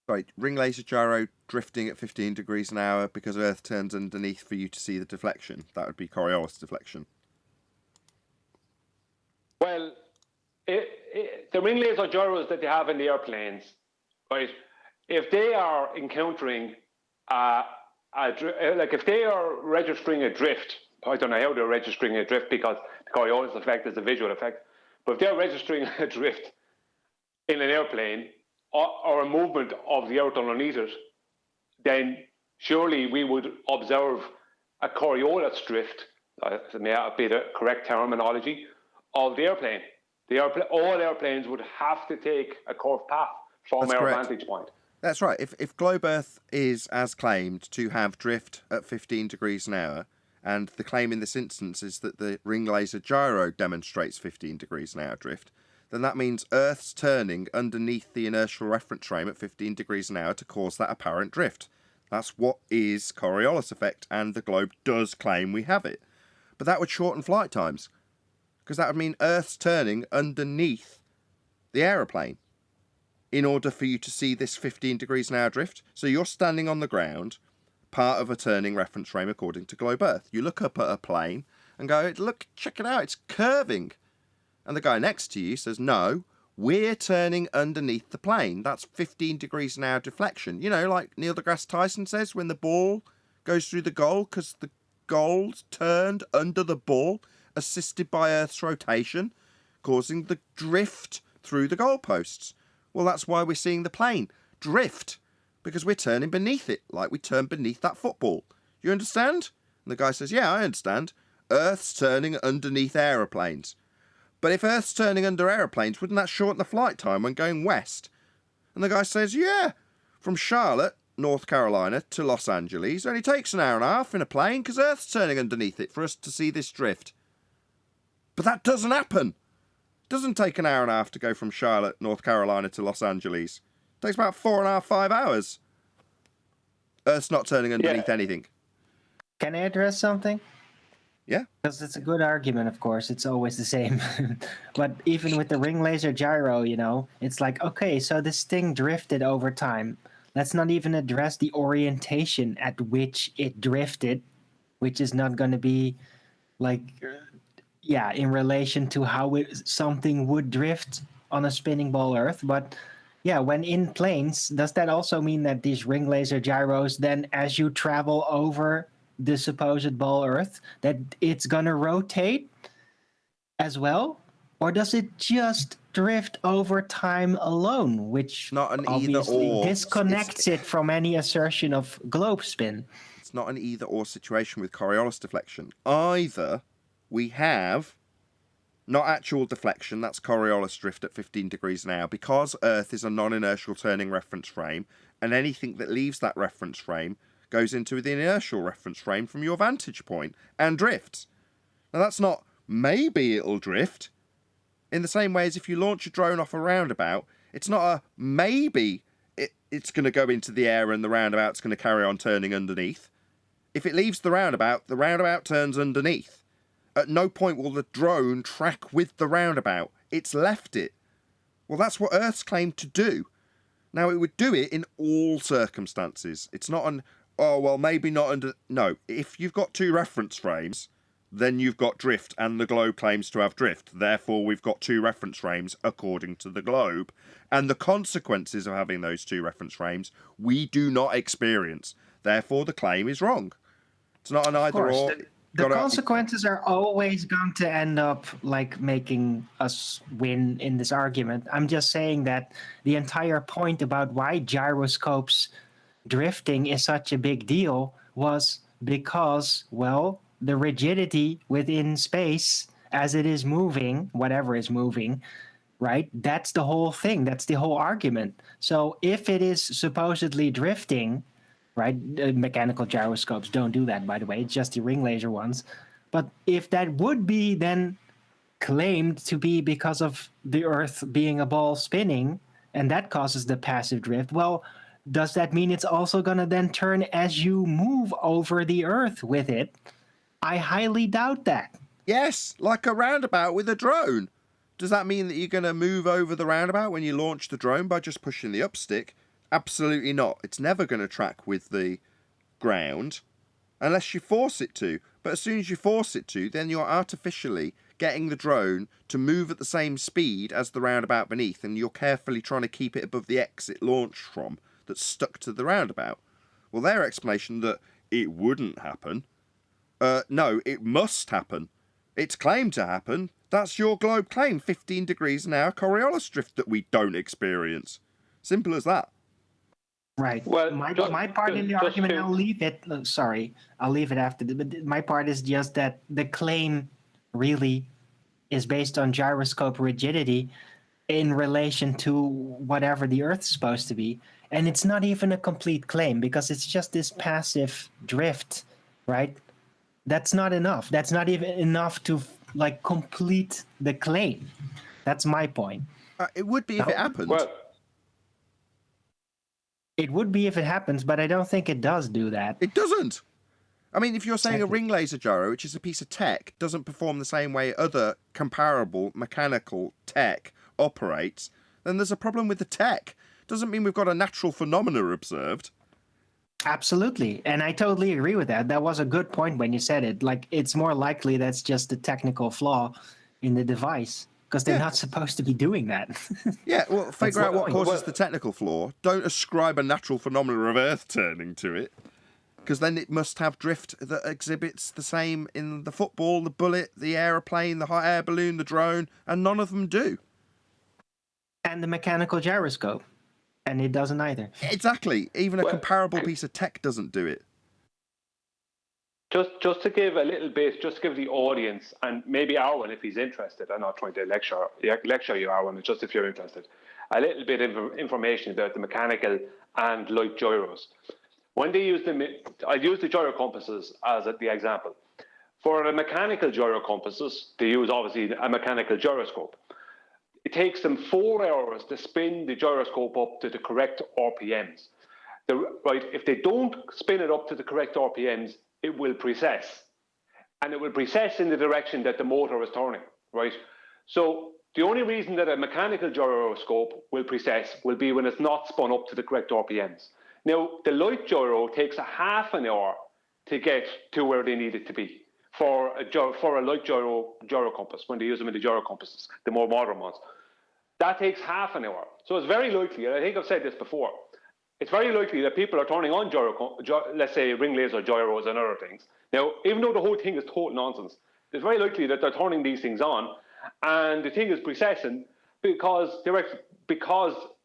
Right, ring laser gyro drifting at 15 degrees an hour because Earth turns underneath for you to see the deflection. That would be Coriolis deflection. Well, the ring laser gyros that they have in the airplanes, right? If they are encountering like if they are registering a drift, I don't know how they're registering a drift because the Coriolis effect is a visual effect. But if they're registering a drift in an airplane or a movement of the earth underneath it, then surely we would observe a Coriolis drift. That may not be the correct terminology of the airplane. All airplanes would have to take a curved path from our vantage point. That's right. If globe Earth is, as claimed, to have drift at 15 degrees an hour, and the claim in this instance is that the ring laser gyro demonstrates 15 degrees an hour drift, then that means Earth's turning underneath the inertial reference frame at 15 degrees an hour to cause that apparent drift. That's what is Coriolis effect, and the globe does claim we have it. But that would shorten flight times, because that would mean Earth's turning underneath the aeroplane in order for you to see this 15 degrees an hour drift. So you're standing on the ground, part of a turning reference frame according to globe Earth. You look up at a plane and go, look, check it out, it's curving. And the guy next to you says, no, we're turning underneath the plane. That's 15 degrees an hour deflection. You know, like Neil deGrasse Tyson says, when the ball goes through the goal because the goal's turned under the ball, assisted by Earth's rotation, causing the drift through the goalposts. Well, that's why we're seeing the plane drift, because we're turning beneath it, like we turn beneath that football. You understand? And the guy says, yeah, I understand. Earth's turning underneath aeroplanes. But if Earth's turning under aeroplanes, wouldn't that shorten the flight time when going west? And the guy says, yeah, from Charlotte, North Carolina, to Los Angeles, it only takes an hour and a half in a plane because Earth's turning underneath it for us to see this drift. But that doesn't happen. Doesn't take an hour and a half to go from Charlotte, North Carolina to Los Angeles. It takes about 4.5, 5 hours. Earth's not turning underneath anything. Can I address something? Yeah. Because it's a good argument, of course. It's always the same. But even with the ring laser gyro, it's like, okay, so this thing drifted over time. Let's not even address the orientation at which it drifted, which is not going to be in relation to how something would drift on a spinning ball Earth. But yeah, when in planes, does that also mean that these ring laser gyros, then as you travel over the supposed ball Earth, that it's going to rotate as well? Or does it just drift over time alone, which not an obviously either or. disconnects it from any assertion of globe spin? It's not an either or situation with Coriolis deflection. Either we have not actual deflection, that's Coriolis drift at 15 degrees an hour, because Earth is a non-inertial turning reference frame, and anything that leaves that reference frame goes into the inertial reference frame from your vantage point and drifts. Now that's not maybe it'll drift. In the same way as if you launch a drone off a roundabout, it's not a maybe it's going to go into the air and the roundabout's going to carry on turning underneath. If it leaves the roundabout turns underneath. At no point will the drone track with the roundabout. It's left it. Well, that's what Earth's claimed to do. Now, it would do it in all circumstances. It's not an, oh, well, maybe not under... No, if you've got two reference frames, then you've got drift, and the globe claims to have drift. Therefore, we've got two reference frames according to the globe. And the consequences of having those two reference frames, we do not experience. Therefore, the claim is wrong. It's not an either or. The consequences are always going to end up making us win in this argument. I'm just saying that the entire point about why gyroscopes drifting is such a big deal was because, well, the rigidity within space as it is moving, whatever is moving, right? That's the whole thing. That's the whole argument. So if it is supposedly drifting, right? Mechanical gyroscopes don't do that, by the way. It's just the ring laser ones. But if that would be then claimed to be because of the Earth being a ball spinning, and that causes the passive drift, well, does that mean it's also going to then turn as you move over the Earth with it? I highly doubt that. Yes, like a roundabout with a drone. Does that mean that you're going to move over the roundabout when you launch the drone by just pushing the up stick? Absolutely not. It's never going to track with the ground unless you force it to. But as soon as you force it to, then you're artificially getting the drone to move at the same speed as the roundabout beneath, and you're carefully trying to keep it above the X it launched from that's stuck to the roundabout. Well, their explanation that it wouldn't happen. No, it must happen. It's claimed to happen. That's your globe claim, 15 degrees an hour Coriolis drift that we don't experience. Simple as that. Right. Well, my part in the argument, I'll leave it. Sorry, I'll leave it after. But my part is just that the claim really is based on gyroscope rigidity in relation to whatever the Earth's supposed to be. And it's not even a complete claim because it's just this passive drift, right? That's not enough. That's not even enough to complete the claim. That's my point. It would be if it happened. Well, it would be if it happens, but I don't think it does do that. It doesn't. I mean, if you're saying a ring laser gyro, which is a piece of tech, doesn't perform the same way other comparable mechanical tech operates, then there's a problem with the tech. Doesn't mean we've got a natural phenomena observed. Absolutely. And I totally agree with that. That was a good point when you said it. It's more likely that's just a technical flaw in the device. Because they're not supposed to be doing that. Yeah, well, figure out what causes the technical flaw. Don't ascribe a natural phenomena of Earth turning to it. Because then it must have drift that exhibits the same in the football, the bullet, the aeroplane, the hot air balloon, the drone, and none of them do. And the mechanical gyroscope. And it doesn't either. Exactly. Even a comparable piece of tech doesn't do it. Just to give a little bit, just to give the audience, and maybe Arwen, if he's interested, I'm not trying to lecture you, Arwen, it's just if you're interested, a little bit of information about the mechanical and light gyros. When they use them, I use the gyro compasses as the example. For the mechanical gyro compasses, they use obviously a mechanical gyroscope. it takes them 4 hours to spin the gyroscope up to the correct RPMs. Right, if they don't spin it up to the correct RPMs, it will precess. And it will precess in the direction that the motor is turning, right? So the only reason that a mechanical gyroscope will precess will be when it's not spun up to the correct RPMs. Now, the Lite gyro takes a half an hour to get to where they need it to be for a Lite gyro compass, when they use them in the gyro compasses, the more modern ones. That takes half an hour. So it's very likely, and I think I've said this before, it's very likely that people are turning on let's say ring laser gyros and other things. Now, even though the whole thing is total nonsense, it's very likely that they're turning these things on, and the thing is precessing because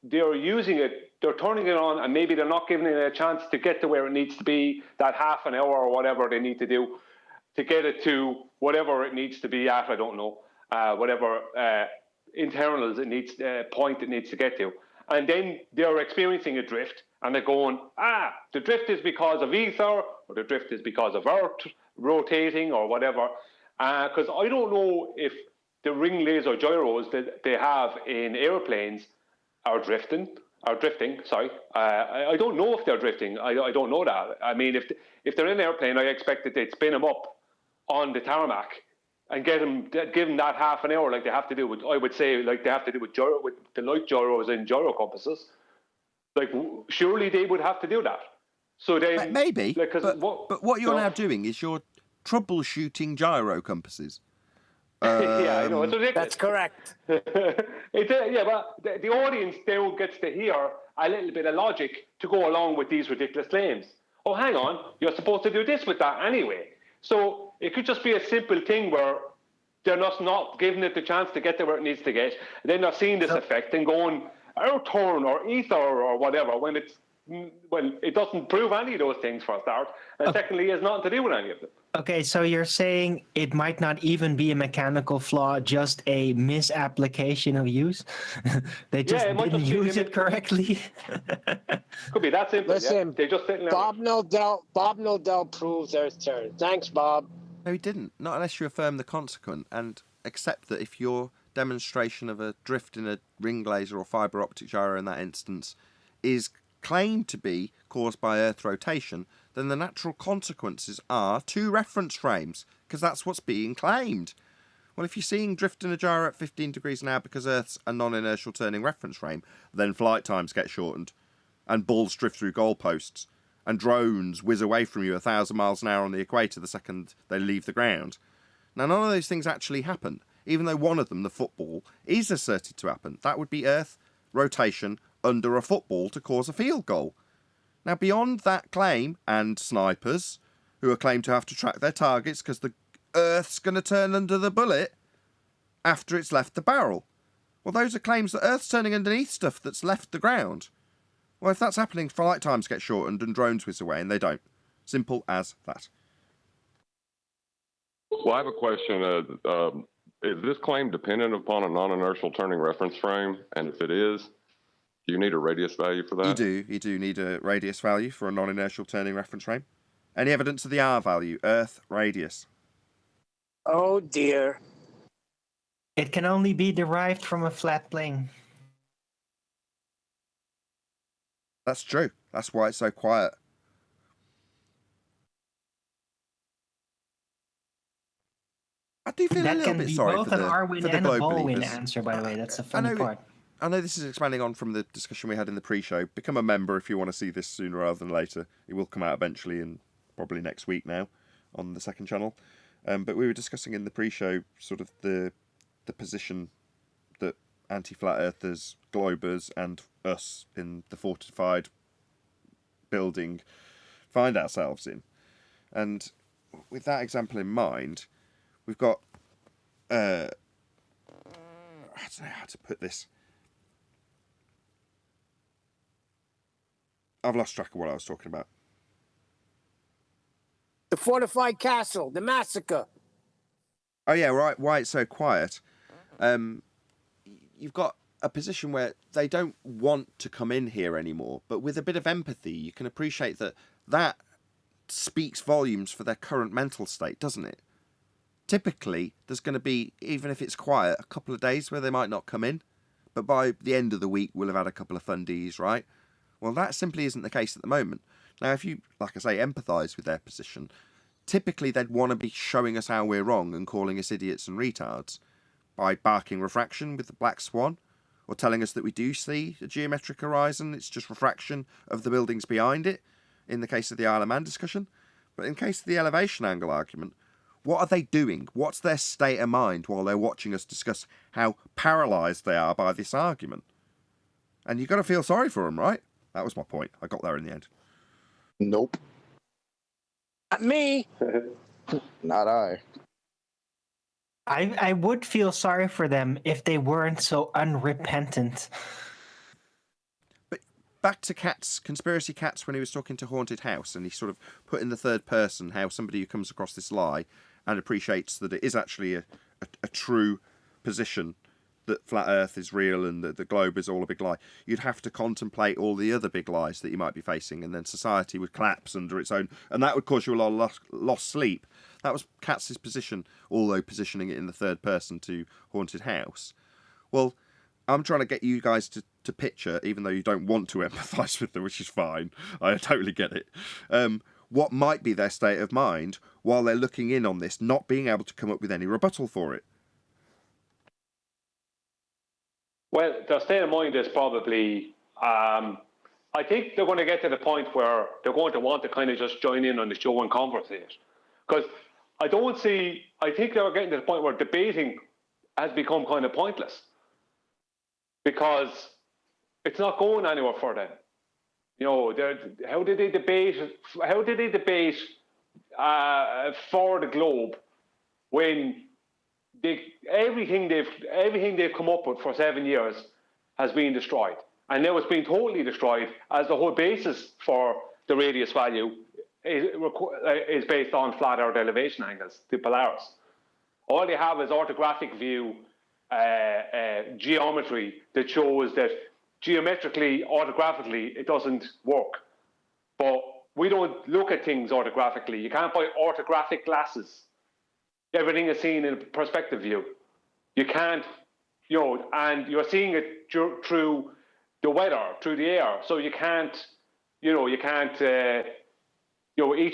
they're using it, they're turning it on, and maybe they're not giving it a chance to get to where it needs to be, that half an hour or whatever they need to do to get it to whatever it needs to be at, I don't know, whatever internals it needs, point it needs to get to. And then they're experiencing a drift, and they're going, the drift is because of ether, or the drift is because of Earth rotating, or whatever. Because I don't know if the ring laser gyros that they have in airplanes are drifting. Sorry, I don't know if they're drifting. I don't know that. I mean, if they're in an airplane, I expect that they'd spin them up on the tarmac and give them that half an hour like they have to do with, I would say, like they have to do with the Lite gyros and gyro compasses. Like, surely they would have to do that. So then, maybe, like, but what you're now doing is you're troubleshooting gyro compasses. Yeah, I know, it's ridiculous. That's correct. But the audience still gets to hear a little bit of logic to go along with these ridiculous claims. Oh, hang on, you're supposed to do this with that anyway. So it could just be a simple thing where they're not giving it the chance to get to where it needs to get. And then they're seeing this effect and going, turn or ether or whatever, when it doesn't prove any of those things for a start. And secondly, it has nothing to do with any of them. Okay, so you're saying it might not even be a mechanical flaw, just a misapplication of use? They just didn't use it correctly? Could be that simple. Listen, they just didn't. Bob Nodell proves Earth's turn. Thanks, Bob. No, he didn't. Not unless you affirm the consequent and accept that if your demonstration of a drift in a ring laser or fibre optic gyro in that instance is claimed to be caused by Earth rotation, then the natural consequences are 2 reference frames, because that's what's being claimed. Well, if you're seeing drift in a gyro at 15 degrees an hour because Earth's a non-inertial turning reference frame, then flight times get shortened, and balls drift through goalposts, and drones whiz away from you 1,000 miles an hour on the equator the second they leave the ground. Now, none of those things actually happen, even though one of them, the football, is asserted to happen. That would be Earth rotation under a football to cause a field goal. Now, beyond that claim, and snipers, who are claimed to have to track their targets because the Earth's going to turn under the bullet after it's left the barrel. Well, those are claims that Earth's turning underneath stuff that's left the ground. Well, if that's happening, flight times get shortened and drones whiz away, and they don't. Simple as that. Well, I have a question. Is this claim dependent upon a non-inertial turning reference frame? And if it is, do you need a radius value for that? You do need a radius value for a non-inertial turning reference frame. Any evidence of the R value? Earth radius. Oh, dear. It can only be derived from a flat plane. That's true. That's why it's so quiet. I do feel a little bit sorry for the That can be both an R-win and a ball-win believers. answer, by the way. That's the funny part. I know this is expanding on from the discussion we had in the pre-show. Become a member if you want to see this sooner rather than later. It will come out eventually, and probably next week now, on the second channel. But we were discussing in the pre-show sort of the position that anti-flat earthers, globers, and us in the fortified building find ourselves in. And with that example in mind, we've got I don't know how to put this. I've lost track of what I was talking about. The fortified castle, the massacre. Oh yeah, right. Why it's so quiet? You've got a position where they don't want to come in here anymore, but with a bit of empathy, you can appreciate that speaks volumes for their current mental state, doesn't it? Typically, there's going to be, even if it's quiet, a couple of days where they might not come in. but by the end of the week we'll have had a couple of fundies, right? Well, that simply isn't the case at the moment. Now, if you, like I say, empathise with their position, typically they'd want to be showing us how we're wrong and calling us idiots and retards by barking refraction with the black swan, or telling us that we do see a geometric horizon, it's just refraction of the buildings behind it, in the case of the Isle of Man discussion. But in case of the elevation angle argument, what are they doing? What's their state of mind while they're watching us discuss how paralysed they are by this argument? And you've got to feel sorry for them, right? That was my point. I got there in the end. Nope. Not me. Not I. I would feel sorry for them if they weren't so unrepentant. But back to Cats, Conspiracy Cats, when he was talking to Haunted House, and he sort of put in the third person how somebody who comes across this lie and appreciates that it is actually a true position, that flat Earth is real and that the globe is all a big lie, you'd have to contemplate all the other big lies that you might be facing, and then society would collapse under its own, and that would cause you a lot of lost sleep. That was Katz's position, although positioning it in the third person to Haunted House. Well, I'm trying to get you guys to picture, even though you don't want to empathise with them, which is fine, I totally get it, what might be their state of mind while they're looking in on this, not being able to come up with any rebuttal for it. Well, their state of mind is probably, I think they're going to get to the point where they're going to want to kind of just join in on the show and conversate. Because I think they're getting to the point where debating has become kind of pointless. Because it's not going anywhere for them. You know, how did they debate for the globe when everything they've come up with for 7 years has been destroyed, and now it's been totally destroyed, as the whole basis for the radius value is based on flat Earth elevation angles, the Polaris. All they have is orthographic view geometry that shows that geometrically, orthographically, it doesn't work. But we don't look at things orthographically. You can't buy orthographic glasses. Everything is seen in a perspective view. You can't, and you're seeing it through the weather, through the air. So you can't, each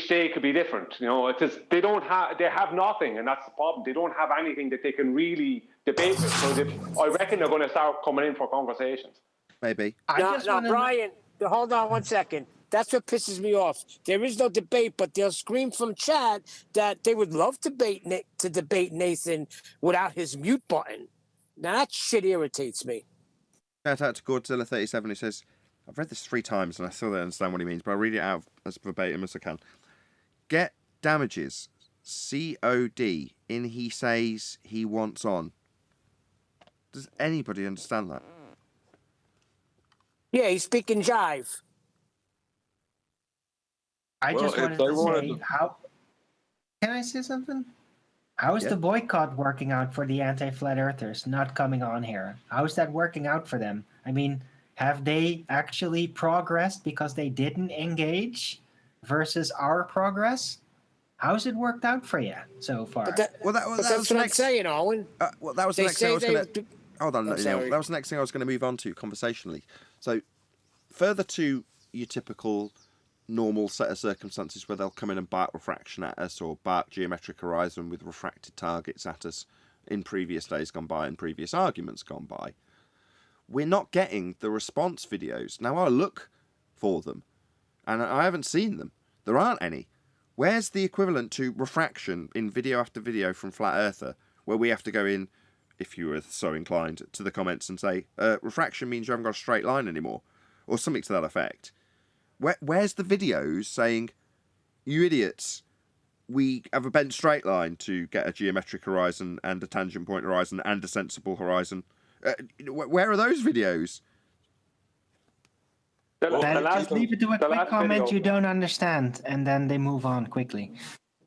day could be different. It's just, they have nothing, and that's the problem. They don't have anything that they can really debate with. So I reckon they're going to start coming in for conversations. Maybe. Brian, hold on 1 second. That's what pisses me off. There is no debate, but they'll scream from chat that they would love to debate Nathan without his mute button. Now that shit irritates me. Shout out to Godzilla37 who says, I've read this 3 times and I still don't understand what he means, but I'll read it out as verbatim as I can. Get damages, COD, in he says he wants on. Does anybody understand that? Yeah, he's speaking jive. I just wanted to say, how... Can I say something? How is the boycott working out for the anti-flat earthers not coming on here? How is that working out for them? I mean, have they actually progressed because they didn't engage versus our progress? How's it worked out for you so far? That's what I'm saying, Owen. That was the next thing I was going to... Hold on, sorry. That was the next thing I was going to move on to conversationally. So, further to your typical normal set of circumstances where they'll come in and bark refraction at us or bark geometric horizon with refracted targets at us in previous days gone by and previous arguments gone by, we're not getting the response videos. Now, I look for them, and I haven't seen them. There aren't any. Where's the equivalent to refraction in video after video from Flat Earther, where we have to go in, if you were so inclined, to the comments and say, refraction means you haven't got a straight line anymore, or something to that effect. Where's the videos saying, you idiots, we have a bent straight line to get a geometric horizon and a tangent point horizon and a sensible horizon? Where are those videos? Just leave it to a quick comment you don't understand, and then they move on quickly.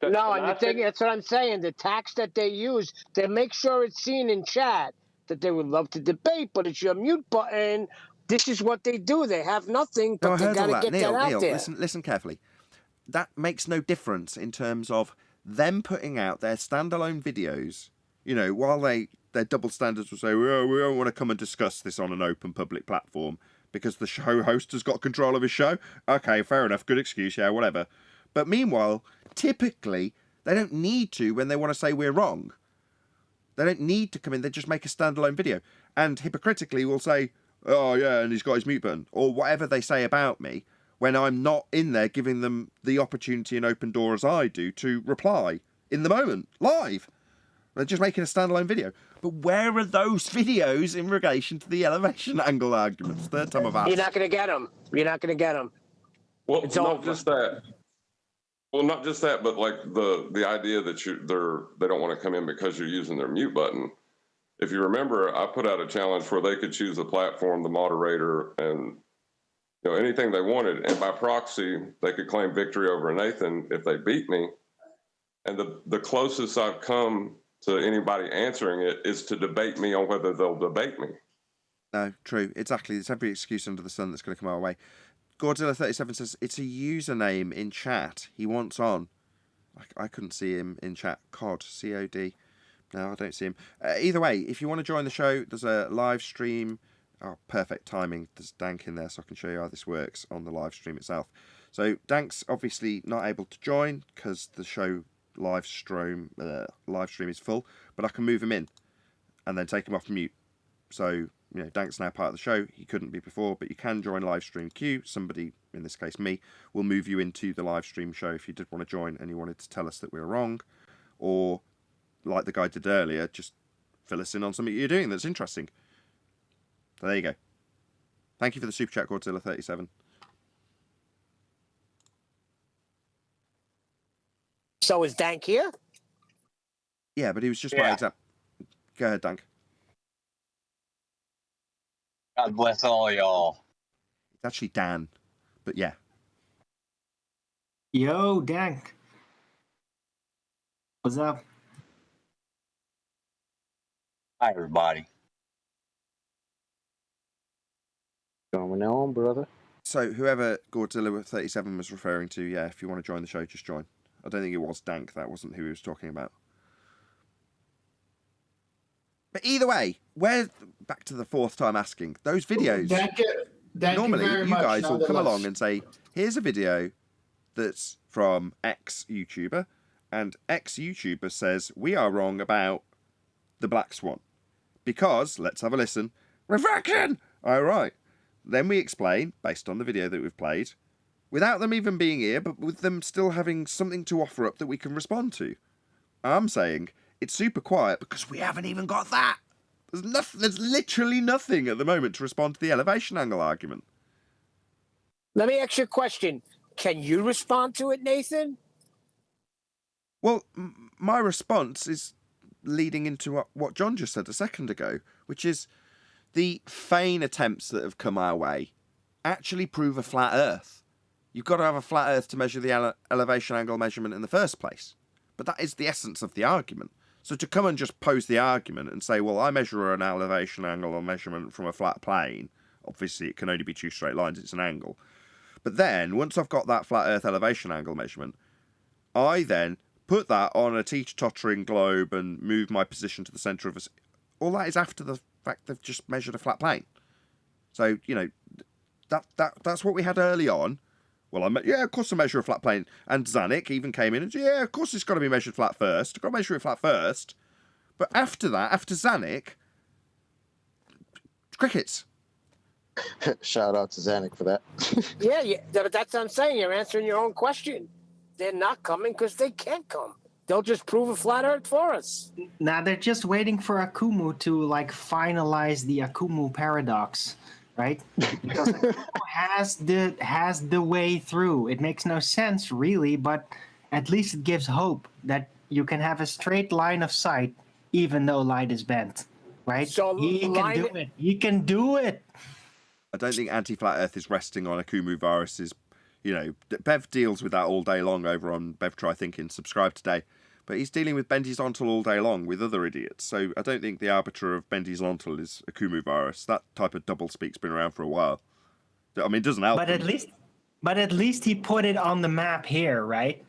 No, and the thing, that's what I'm saying. The tax that they use, they make sure it's seen in chat that they would love to debate, but it's your mute button. This is what they do. They have nothing, but they got to get that out there. Listen carefully. That makes no difference in terms of them putting out their standalone videos, while they their double standards will say, we don't want to come and discuss this on an open public platform because the show host has got control of his show. Okay, fair enough. Good excuse. Yeah, whatever. But meanwhile, typically, they don't need to when they want to say we're wrong. They don't need to come in. They just make a standalone video. And hypocritically will say, oh, yeah, and he's got his mute button. Or whatever they say about me when I'm not in there giving them the opportunity and open door as I do to reply in the moment, live. They're just making a standalone video. But where are those videos in relation to the elevation angle arguments? Third time I've asked. You're not going to get them. You're not going to get them. Well, It's not over. just that. Well, not just that, but like the idea that they don't want to come in because you're using their mute button. If you remember, I put out a challenge where they could choose the platform, the moderator, and anything they wanted, and by proxy they could claim victory over Nathan if they beat me. And the closest I've come to anybody answering it is to debate me on whether they'll debate me. No, true. Exactly. It's every excuse under the sun that's going to come our way. Godzilla37 says, it's a username in chat. He wants on. I couldn't see him in chat. COD. C-O-D. No, I don't see him. Either way, if you want to join the show, there's a live stream. Oh, perfect timing. There's Dank in there so I can show you how this works on the live stream itself. So Dank's obviously not able to join because the show live stream is full, but I can move him in and then take him off mute. So, Dank's now part of the show. He couldn't be before, but you can join live stream queue. Somebody, in this case me, will move you into the live stream show if you did want to join and you wanted to tell us that we were wrong, or like the guy did earlier, just fill us in on something you're doing that's interesting. So there you go. Thank you for the super chat, Godzilla37. So is Dank here? Yeah, but he was just my example. Go ahead, Dank. God bless all y'all. It's actually Dan, but yeah. Yo, Dank. What's up? Hi, everybody. Going on, brother. So whoever Godzilla37 was referring to, yeah, if you want to join the show, just join. I don't think it was Dank. That wasn't who he was talking about. But either way, back to the fourth time asking, those videos, normally you guys will come along and say, here's a video that's from X YouTuber, and X YouTuber says, we are wrong about the Black Swan. Because, let's have a listen, refraction! All right. Then we explain, based on the video that we've played, without them even being here, but with them still having something to offer up that we can respond to. I'm saying it's super quiet because we haven't even got that. There's literally nothing at the moment to respond to the elevation angle argument. Let me ask you a question. Can you respond to it, Nathan? Well, my response is leading into what John just said a second ago, which is the feign attempts that have come our way actually prove a flat Earth. You've got to have a flat Earth to measure the elevation angle measurement in the first place. But that is the essence of the argument. So to come and just pose the argument and say, well, I measure an elevation angle or measurement from a flat plane. Obviously, it can only be two straight lines. It's an angle. But then, once I've got that flat Earth elevation angle measurement, I then put that on a teeter-tottering globe and move my position to the centre of a... All that is after the fact they've just measured a flat plane. So, that's what we had early on. Well, of course I measure a flat plane. And Zanuck even came in and said, yeah, of course it's got to be measured flat first. I've got to measure it flat first. But after that, after Zanuck, crickets. Shout out to Zanuck for that. Yeah, but that's what I'm saying. You're answering your own question. They're not coming because they can't come. They'll just prove a flat Earth for us. Now they're just waiting for Akumu to finalize the Akumu paradox, right? Because Akumu has the way through. It makes no sense really, but at least it gives hope that you can have a straight line of sight even though light is bent, right? So he can do it. He can do it. I don't think anti-flat Earth is resting on Akumu virus's. Bev deals with that all day long over on Bev Try Thinking. Subscribe today. But he's dealing with Bendizontal all day long with other idiots. So I don't think the arbiter of Bendizontal is Akumu virus. That type of doublespeak's been around for a while. I mean, it doesn't help. But at least he put it on the map here, right?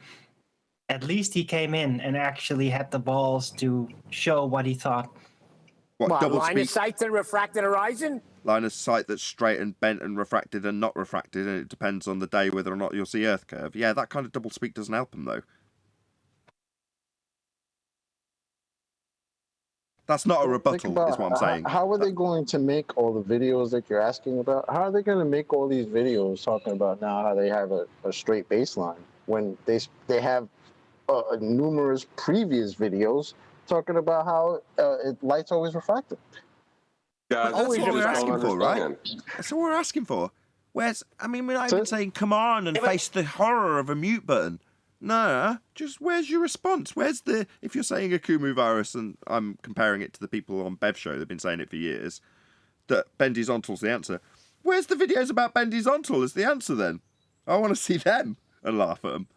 At least he came in and actually had the balls to show what he thought. What, double line speed? of sight to the refracted horizon? Line of sight that's straight and bent and refracted and not refracted, and it depends on the day whether or not you'll see Earth curve. Yeah, that kind of double speak doesn't help them, though. That's not a rebuttal, is what I'm saying. How are they going to make all the videos that you're asking about? How are they going to make all these videos talking about now how they have a straight baseline when they have numerous previous videos talking about how light's always refracted? Guys, That's what we're just asking don't for, right? understand. That's what we're asking for. I mean, we're not even saying, come on and face the horror of a mute button. No, just where's your response? If you're saying a Kumu virus, and I'm comparing it to the people on Bev Show, they've been saying it for years, that bendizontal's the answer. Where's the videos about bendizontal as the answer then? I want to see them and laugh at them.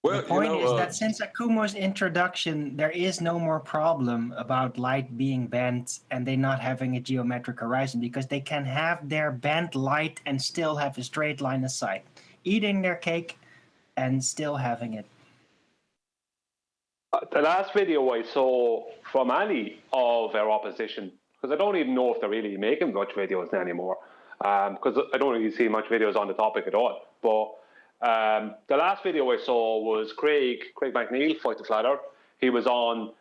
Well, the point is that since Akumo's introduction, there is no more problem about light being bent and they not having a geometric horizon, because they can have their bent light and still have a straight line of sight, eating their cake and still having it. The last video I saw from any of their opposition, because I don't even know if they're really making much videos anymore, because I don't really see much videos on the topic at all. But the last video I saw was Craig McNeil, Fight the Flat Earth. He was on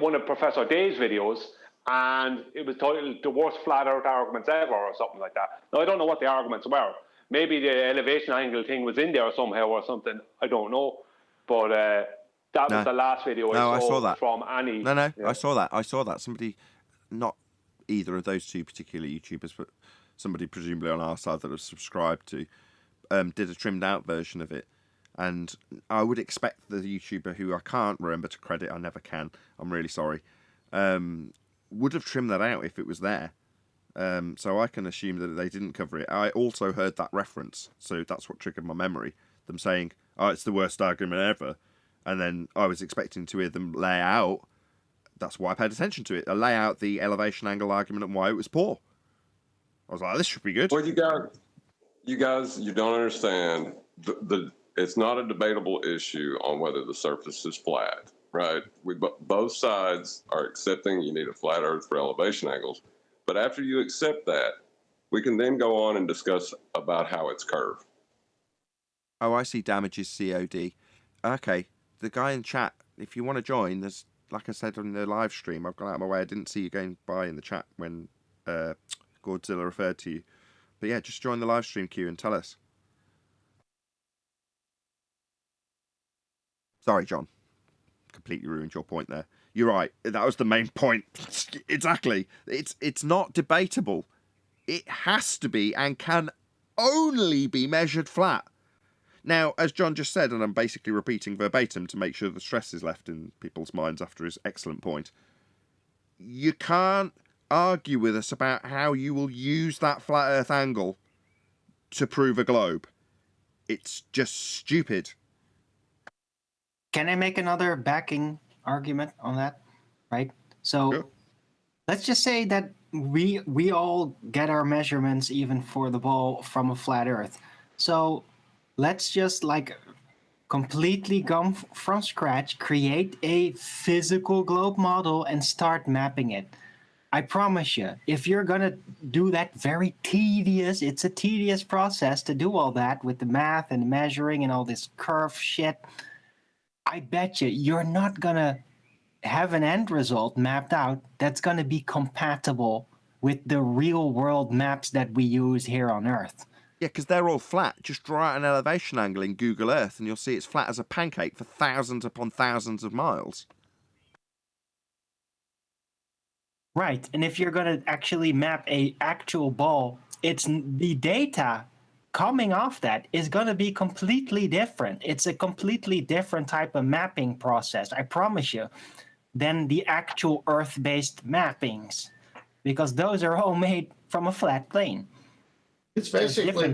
one of Professor Day's videos, and it was titled "The Worst Flat Earth Arguments Ever" or something like that. Now, I don't know what the arguments were. Maybe the elevation angle thing was in there somehow or something. I don't know. But that was the last video I saw that from Annie. No, yeah. I saw that. Somebody, not either of those two particular YouTubers, but somebody presumably on our side that was subscribed to, did a trimmed out version of it. And I would expect the YouTuber, who I can't remember to credit, I never can, I'm really sorry, would have trimmed that out if it was there. So I can assume that they didn't cover it. I also heard that reference, so that's what triggered my memory. Them saying, "Oh, it's the worst argument ever," and then I was expecting to hear them lay out. That's why I paid attention to it. Lay out the elevation angle argument and why it was poor. I was like, "This should be good." Well, you guys, you don't understand. It's not a debatable issue on whether the surface is flat, right? Both sides are accepting you need a flat Earth for elevation angles. But after you accept that, we can then go on and discuss about how it's curved. Oh, I see. Damages COD. Okay, the guy in chat, if you want to join, there's, like I said on the live stream, I've gone out of my way. I didn't see you going by in the chat when Godzilla referred to you. But yeah, just join the live stream queue and tell us. Sorry, John. Completely ruined your point there. You're right. That was the main point. Exactly. It's not debatable. It has to be and can only be measured flat. Now, as John just said, and I'm basically repeating verbatim to make sure the stress is left in people's minds after his excellent point, you can't argue with us about how you will use that flat Earth angle to prove a globe. It's just stupid. Can I make another backing argument on that? Right? So sure. Let's just say that we all get our measurements even for the ball from a flat Earth. So let's just completely come from scratch, create a physical globe model and start mapping it. I promise you, if you're going to do that it's a tedious process to do all that with the math and measuring and all this curve shit. I bet you're not going to have an end result mapped out that's going to be compatible with the real world maps that we use here on Earth. Yeah, because they're all flat. Just draw out an elevation angle in Google Earth and you'll see it's flat as a pancake for thousands upon thousands of miles. Right, and if you're going to actually map a actual ball, it's the data coming off that is going to be completely different. It's a completely different type of mapping process, I promise you, than the actual Earth-based mappings, because those are all made from a flat plane. It's basically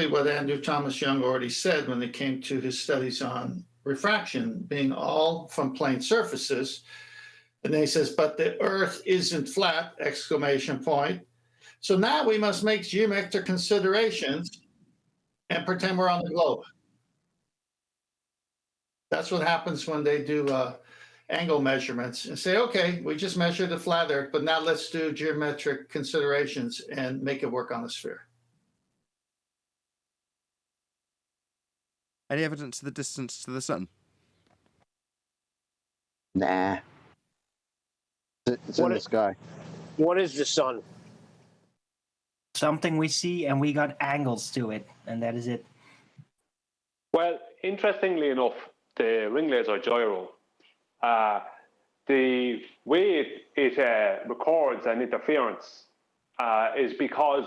what Andrew Thomas Young already said when it came to his studies on refraction being all from plane surfaces. And then he says, but the Earth isn't flat, exclamation point. So now we must make geometric considerations and pretend we're on the globe. That's what happens when they do angle measurements and say, okay, we just measured the flat Earth, but now let's do geometric considerations and make it work on the sphere. Any evidence of the distance to the sun? Nah. It's in the sky. What is the sun? Something we see and we got angles to it, and that is it. Well, interestingly enough, the ring laser gyro, the way it records an interference is because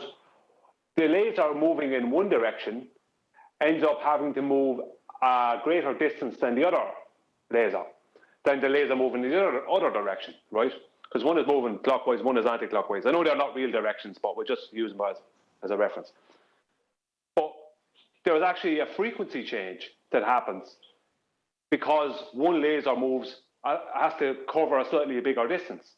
the laser moving in one direction ends up having to move a greater distance than the other laser, than the laser moving in the other direction, right? Because one is moving clockwise, one is anti-clockwise. I know they're not real directions, but we're just using them as a reference. But there is actually a frequency change that happens because one laser has to cover a slightly bigger distance.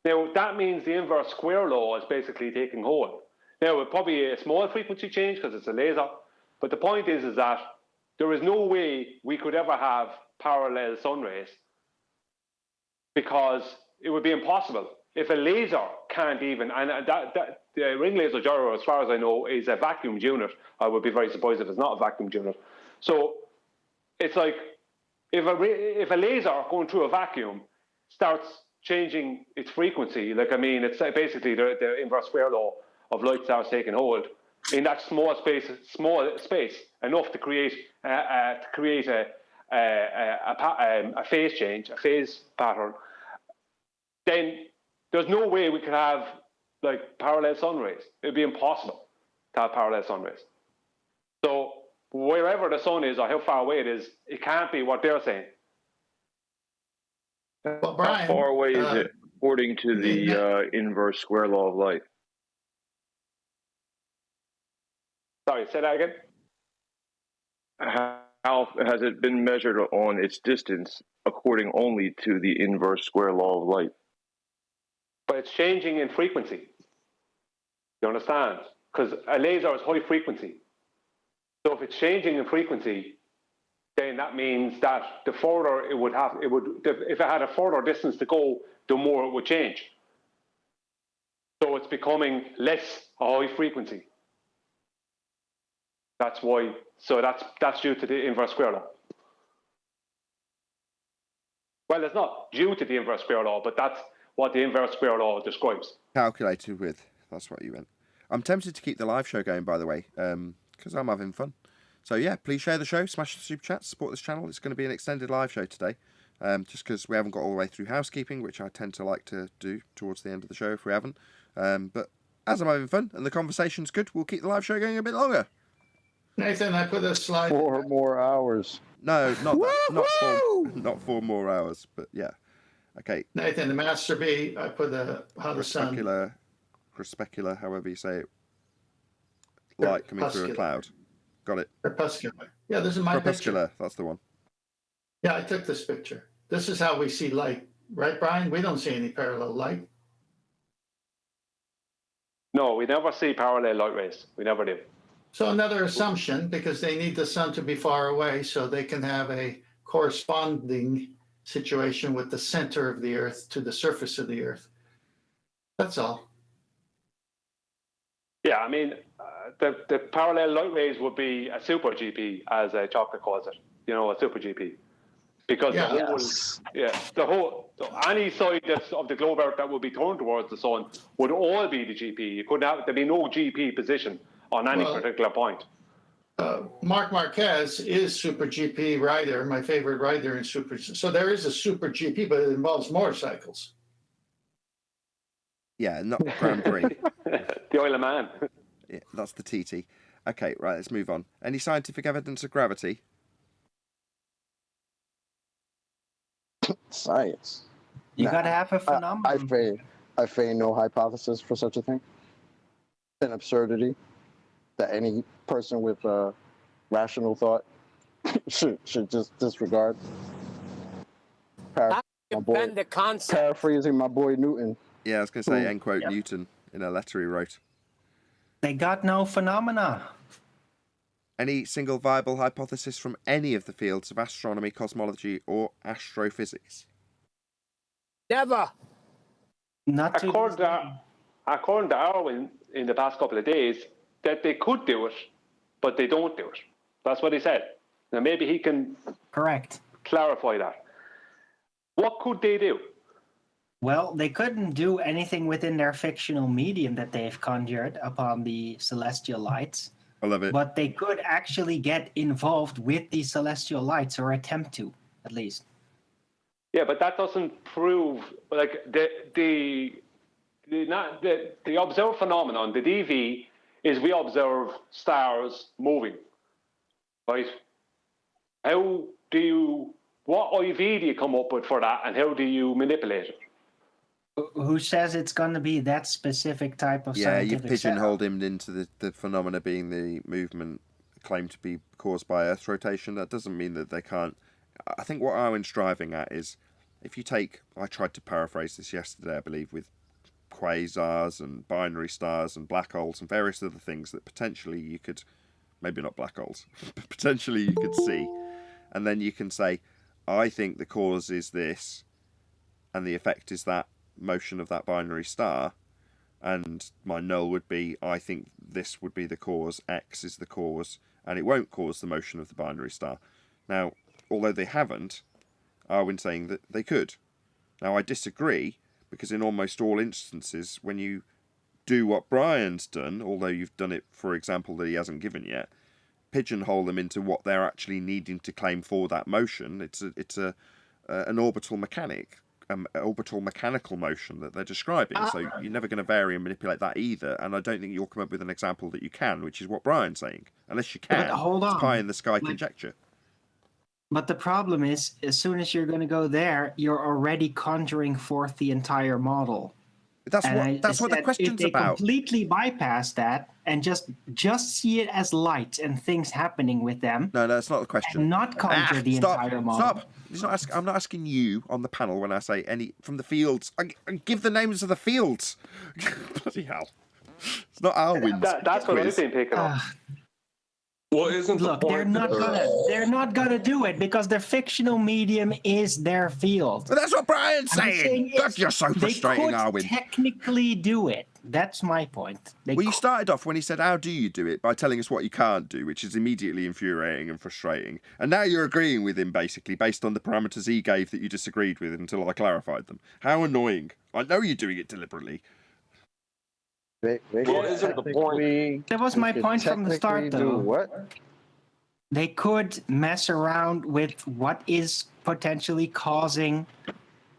Now, that means the inverse square law is basically taking hold. Now, it's probably a small frequency change because it's a laser, but the point is that there is no way we could ever have parallel sun rays because it would be impossible. If a laser can't even, and the ring laser gyro, as far as I know, is a vacuum unit. I would be very surprised if it's not a vacuum unit. So it's like if a laser going through a vacuum starts changing its frequency, like I mean, it's basically the inverse square law of light starts taking hold in that small space enough to create a phase change, a phase pattern. Then there's no way we could have like parallel sun rays. It'd be impossible to have parallel sun rays. So wherever the sun is or how far away it is, it can't be what they're saying. Well, Brian, How far away is it according to the inverse square law of light? Sorry, say that again. How has it been measured on its distance according only to the inverse square law of light? But it's changing in frequency. You understand? Because a laser is high frequency. So if it's changing in frequency, then that means that the further if it had a further distance to go, the more it would change. So it's becoming less a high frequency. That's why. So that's due to the inverse square law. Well, it's not due to the inverse square law, but that's what the inverse square law describes. Calculated with. That's what you meant. I'm tempted to keep the live show going, by the way, because I'm having fun. So yeah, please share the show, smash the super chat, support this channel. It's going to be an extended live show today, just because we haven't got all the way through housekeeping, which I tend to like to do towards the end of the show if we haven't. But as I'm having fun and the conversation's good, we'll keep the live show going a bit longer. Nathan, I put a slide. 4 more hours. No, not 4 more hours, but yeah. Okay. Nathan, the Master B, I put how the sun. Crepuscular, however you say it. Light coming through a cloud. Got it. Crepuscular. Yeah, this is my Crepuscular, picture. that's the one. Yeah, I took this picture. This is how we see light. Right, Brian? We don't see any parallel light. No, we never see parallel light rays. We never do. So another assumption, because they need the sun to be far away so they can have a corresponding situation with the center of the Earth to the surface of the Earth. That's all. Yeah, I mean, the parallel light rays would be a super GP, as Chocolate calls it. You know, a super GP, because any side of the globe Earth that would be turned towards the sun would all be the GP. You couldn't have, there'd be no GP position on any particular point. Mark Marquez is Super GP rider, my favorite rider in Super. So there is a Super GP, but it involves motorcycles. Yeah, not Grand Prix. The Isle of Man. Yeah, that's the TT. Okay, right, let's move on. Any scientific evidence of gravity? Science. You gotta have a phenomenon. I feign no hypothesis for such a thing. An absurdity that any person with rational thought should just disregard. Paraphrasing my boy Newton. Yeah, I was going to say, end quote, Newton in a letter he wrote. They got no phenomena. Any single viable hypothesis from any of the fields of astronomy, cosmology, or astrophysics? Never. Not to According to Arwin in the past couple of days, that they could do it, but they don't do it. That's what he said. Now maybe he can correct. clarify that. What could they do? Well, they couldn't do anything within their fictional medium that they've conjured upon the celestial lights. I love it. But they could actually get involved with the celestial lights, or attempt to, at least. Yeah, but that doesn't prove like the observed phenomenon. The DV is we observe stars moving, right? What IV do you come up with for that, and how do you manipulate it? Who says it's going to be that specific type of Yeah, you've scientific pigeonholed him into the phenomena being the movement claimed to be caused by Earth's rotation. That doesn't mean that they can't. I think what Arwen's driving at is, if you take, I tried to paraphrase this yesterday, I believe, with quasars and binary stars and black holes and various other things that potentially you could, maybe not black holes, but potentially you could see. And then you can say, I think the cause is this, and the effect is that motion of that binary star, and my null would be, I think this would be the cause, X is the cause, and it won't cause the motion of the binary star. Now, although they haven't, Arwen's saying that they could. Now, I disagree, because in almost all instances, when you do what Brian's done, although you've done it for example that he hasn't given yet, pigeonhole them into what they're actually needing to claim for that motion. It's an orbital mechanic. Orbital mechanical motion that they're describing. So you're never going to vary and manipulate that either. And I don't think you'll come up with an example that you can, which is what Brian's saying. Unless you can. But hold on. It's pie in the sky conjecture. But the problem is, as soon as you're going to go there, you're already conjuring forth the entire model. That's what the question's if they about. Completely bypass that and just see it as light and things happening with them. No, that's not the question. And not conjure the entire model. Stop. I'm not asking you on the panel when I say any from the fields. I give the names of the fields. Bloody hell. It's not Alwyn's. That's what I've been picking up. Well, isn't Look, the they're point not gonna do it because their fictional medium is their field. But that's what Brian's saying. God, you're so frustrating, they could Arwen. technically do it. That's my point. You started off when he said, how do you do it? By telling us what you can't do, which is immediately infuriating and frustrating. And now you're agreeing with him, basically, based on the parameters he gave that you disagreed with until I clarified them. How annoying. I know you're doing it deliberately. isn't the point? That was my point from the start, though. What? They could mess around with what is potentially causing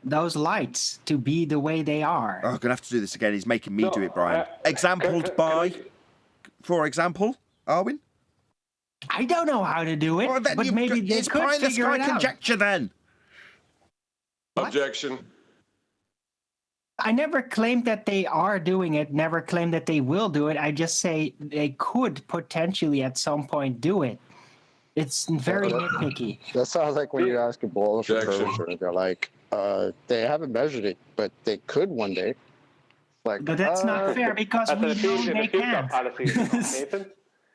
those lights to be the way they are. Oh, I'm going to have to do this again. He's making me do it, Brian. Exampled by, for example, Arwen? I don't know how to do it, Well, then but maybe they it's could pie in the figure sky it out. conjecture then. Objection. I never claimed that they are doing it, never claimed that they will do it. I just say they could potentially at some point do it. It's very nitpicky. That sounds like when you ask a ball for Objection. person, they're like, they haven't measured it, but they could one day. Like, But that's not fair because we know they can't.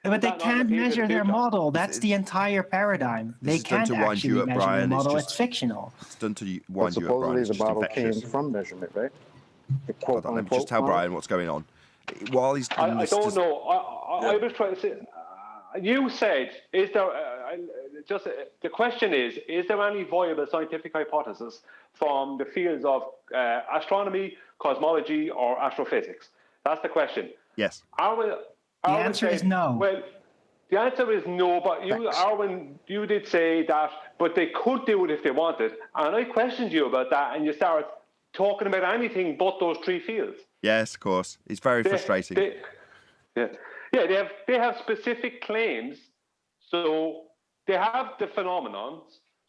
But they can't measure their model. That's the entire paradigm. They is done can't to wind actually you up, measure Brian. their It's model. just- It's fictional. It's done to but wind you up, Brian. supposedly It's the just model came infectious. from measurement, right? The Hold on, let me just tell model. Brian what's going on. While he's doing I this, don't just- know. I was trying to say. You said, is there? The question is there any viable scientific hypothesis from the fields of astronomy, cosmology, or astrophysics? That's the question. Yes. The answer is no. Well, the answer is no, but you, Arwen, you did say that, but they could do it if they wanted. And I questioned you about that, and you started talking about anything but those three fields. Yes, of course. It's very frustrating. They have specific claims, so they have the phenomenons.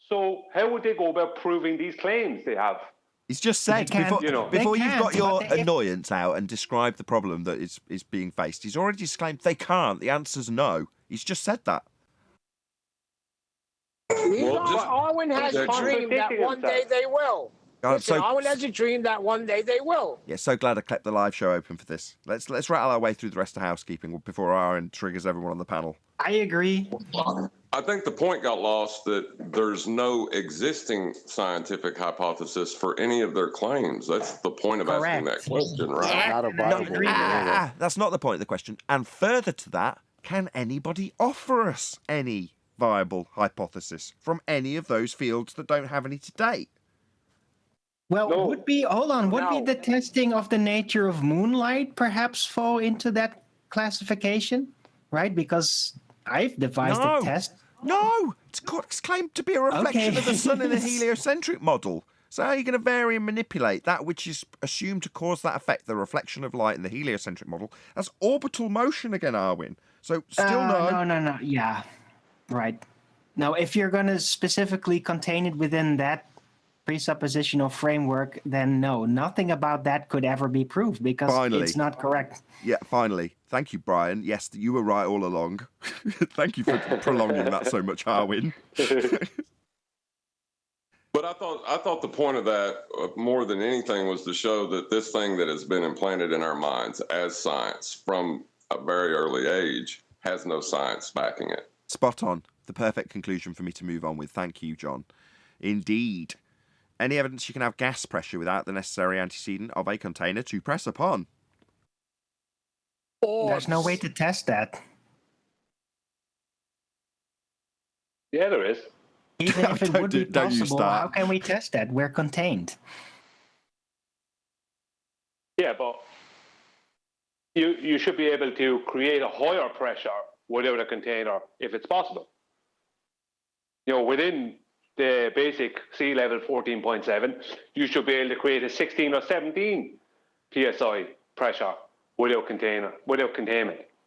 So how would they go about proving these claims they have? He's just said They can't- before they you've got can't, your but they- annoyance out and described the problem that is being faced. He's already disclaimed they can't. The answer's no. He's just said that. Arwen has a dream that one day they will. God, Listen, Arwen has a dream that one day they will. Yeah, so glad I kept the live show open for this. Let's rattle our way through the rest of housekeeping before Aaron triggers everyone on the panel. I agree. I think the point got lost that there's no existing scientific hypothesis for any of their claims. That's the point of asking that question, right? Not a viable one anyway. That's not the point of the question. And further to that, can anybody offer us any viable hypothesis from any of those fields that don't have any to date? Well, No. would be the testing of the nature of moonlight perhaps fall into that classification, right? Because I've devised a test. No, it's claimed to be a reflection of the sun in a heliocentric model. So how are you going to vary and manipulate that which is assumed to cause that effect, the reflection of light in the heliocentric model? That's orbital motion again, Arwin. So still No. Yeah, right. Now, if you're going to specifically contain it within that presuppositional framework, then no, nothing about that could ever be proved because it's not correct. Yeah, finally. Thank you, Brian. Yes, you were right all along. Thank you for prolonging that so much, Arwin. But I thought the point of that, more than anything, was to show that this thing that has been implanted in our minds as science from a very early age has no science backing it. Spot on. The perfect conclusion for me to move on with. Thank you, John. Indeed. Any evidence you can have gas pressure without the necessary antecedent of a container to press upon? There's no way to test that. Yeah, there is. Even if it would be possible, how can we test that? We're contained. Yeah, but you should be able to create a higher pressure without a container if it's possible. You know, within the basic sea level 14.7, you should be able to create a 16 or 17 psi pressure without containment.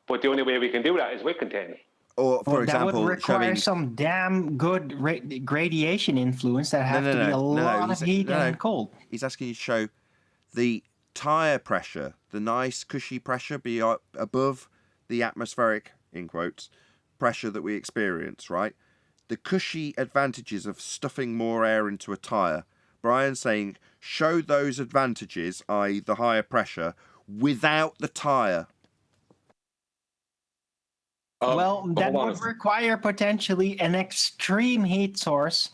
But the only way we can do that is with containment. Or, for example, that would require some damn good gradation influence that have to be a lot of heat and cold. He's asking you to show the tire pressure, the nice cushy pressure, be above the atmospheric, in quotes, pressure that we experience, right? The cushy advantages of stuffing more air into a tire. Brian's saying, show those advantages, i.e. the higher pressure, without the tire. Well, that would require potentially an extreme heat source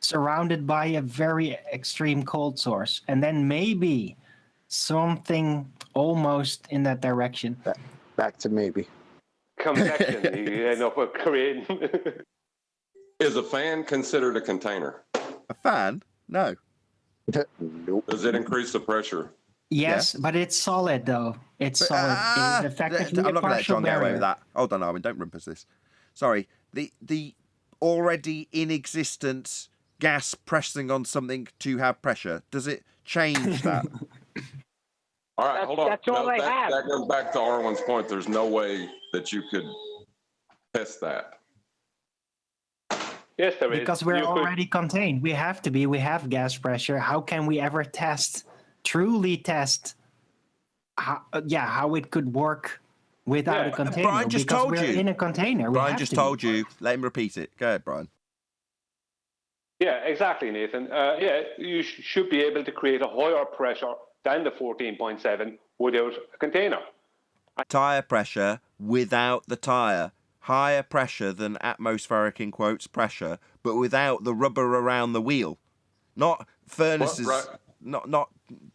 surrounded by a very extreme cold source. And then maybe something almost in that direction. Back to maybe. Convection, you end up with creating. Is a fan considered a container? A fan? No. Nope. Does it increase the pressure? Yes, but it's solid, though. It's solid. It is effectively I'm not going to let John get away barrier. with that. Hold on, Arwin, don't rumpus this. Sorry. The already in existence gas pressing on something to have pressure, does it change that? All right, hold on. That's all I have. That goes back to Arwen's point. There's no way that you could test that. Yes, there is. Because we're already contained. We have to be. We have gas pressure. How can we ever truly test how it could work without a container? Brian just because told we're you. in a container. Brian just told you. Let him repeat it. Go ahead, Brian. Yeah, exactly, Nathan. You should be able to create a higher pressure than the 14.7 without a container. Tire pressure without the tire. Higher pressure than atmospheric, in quotes, pressure, but without the rubber around the wheel. Not furnaces, not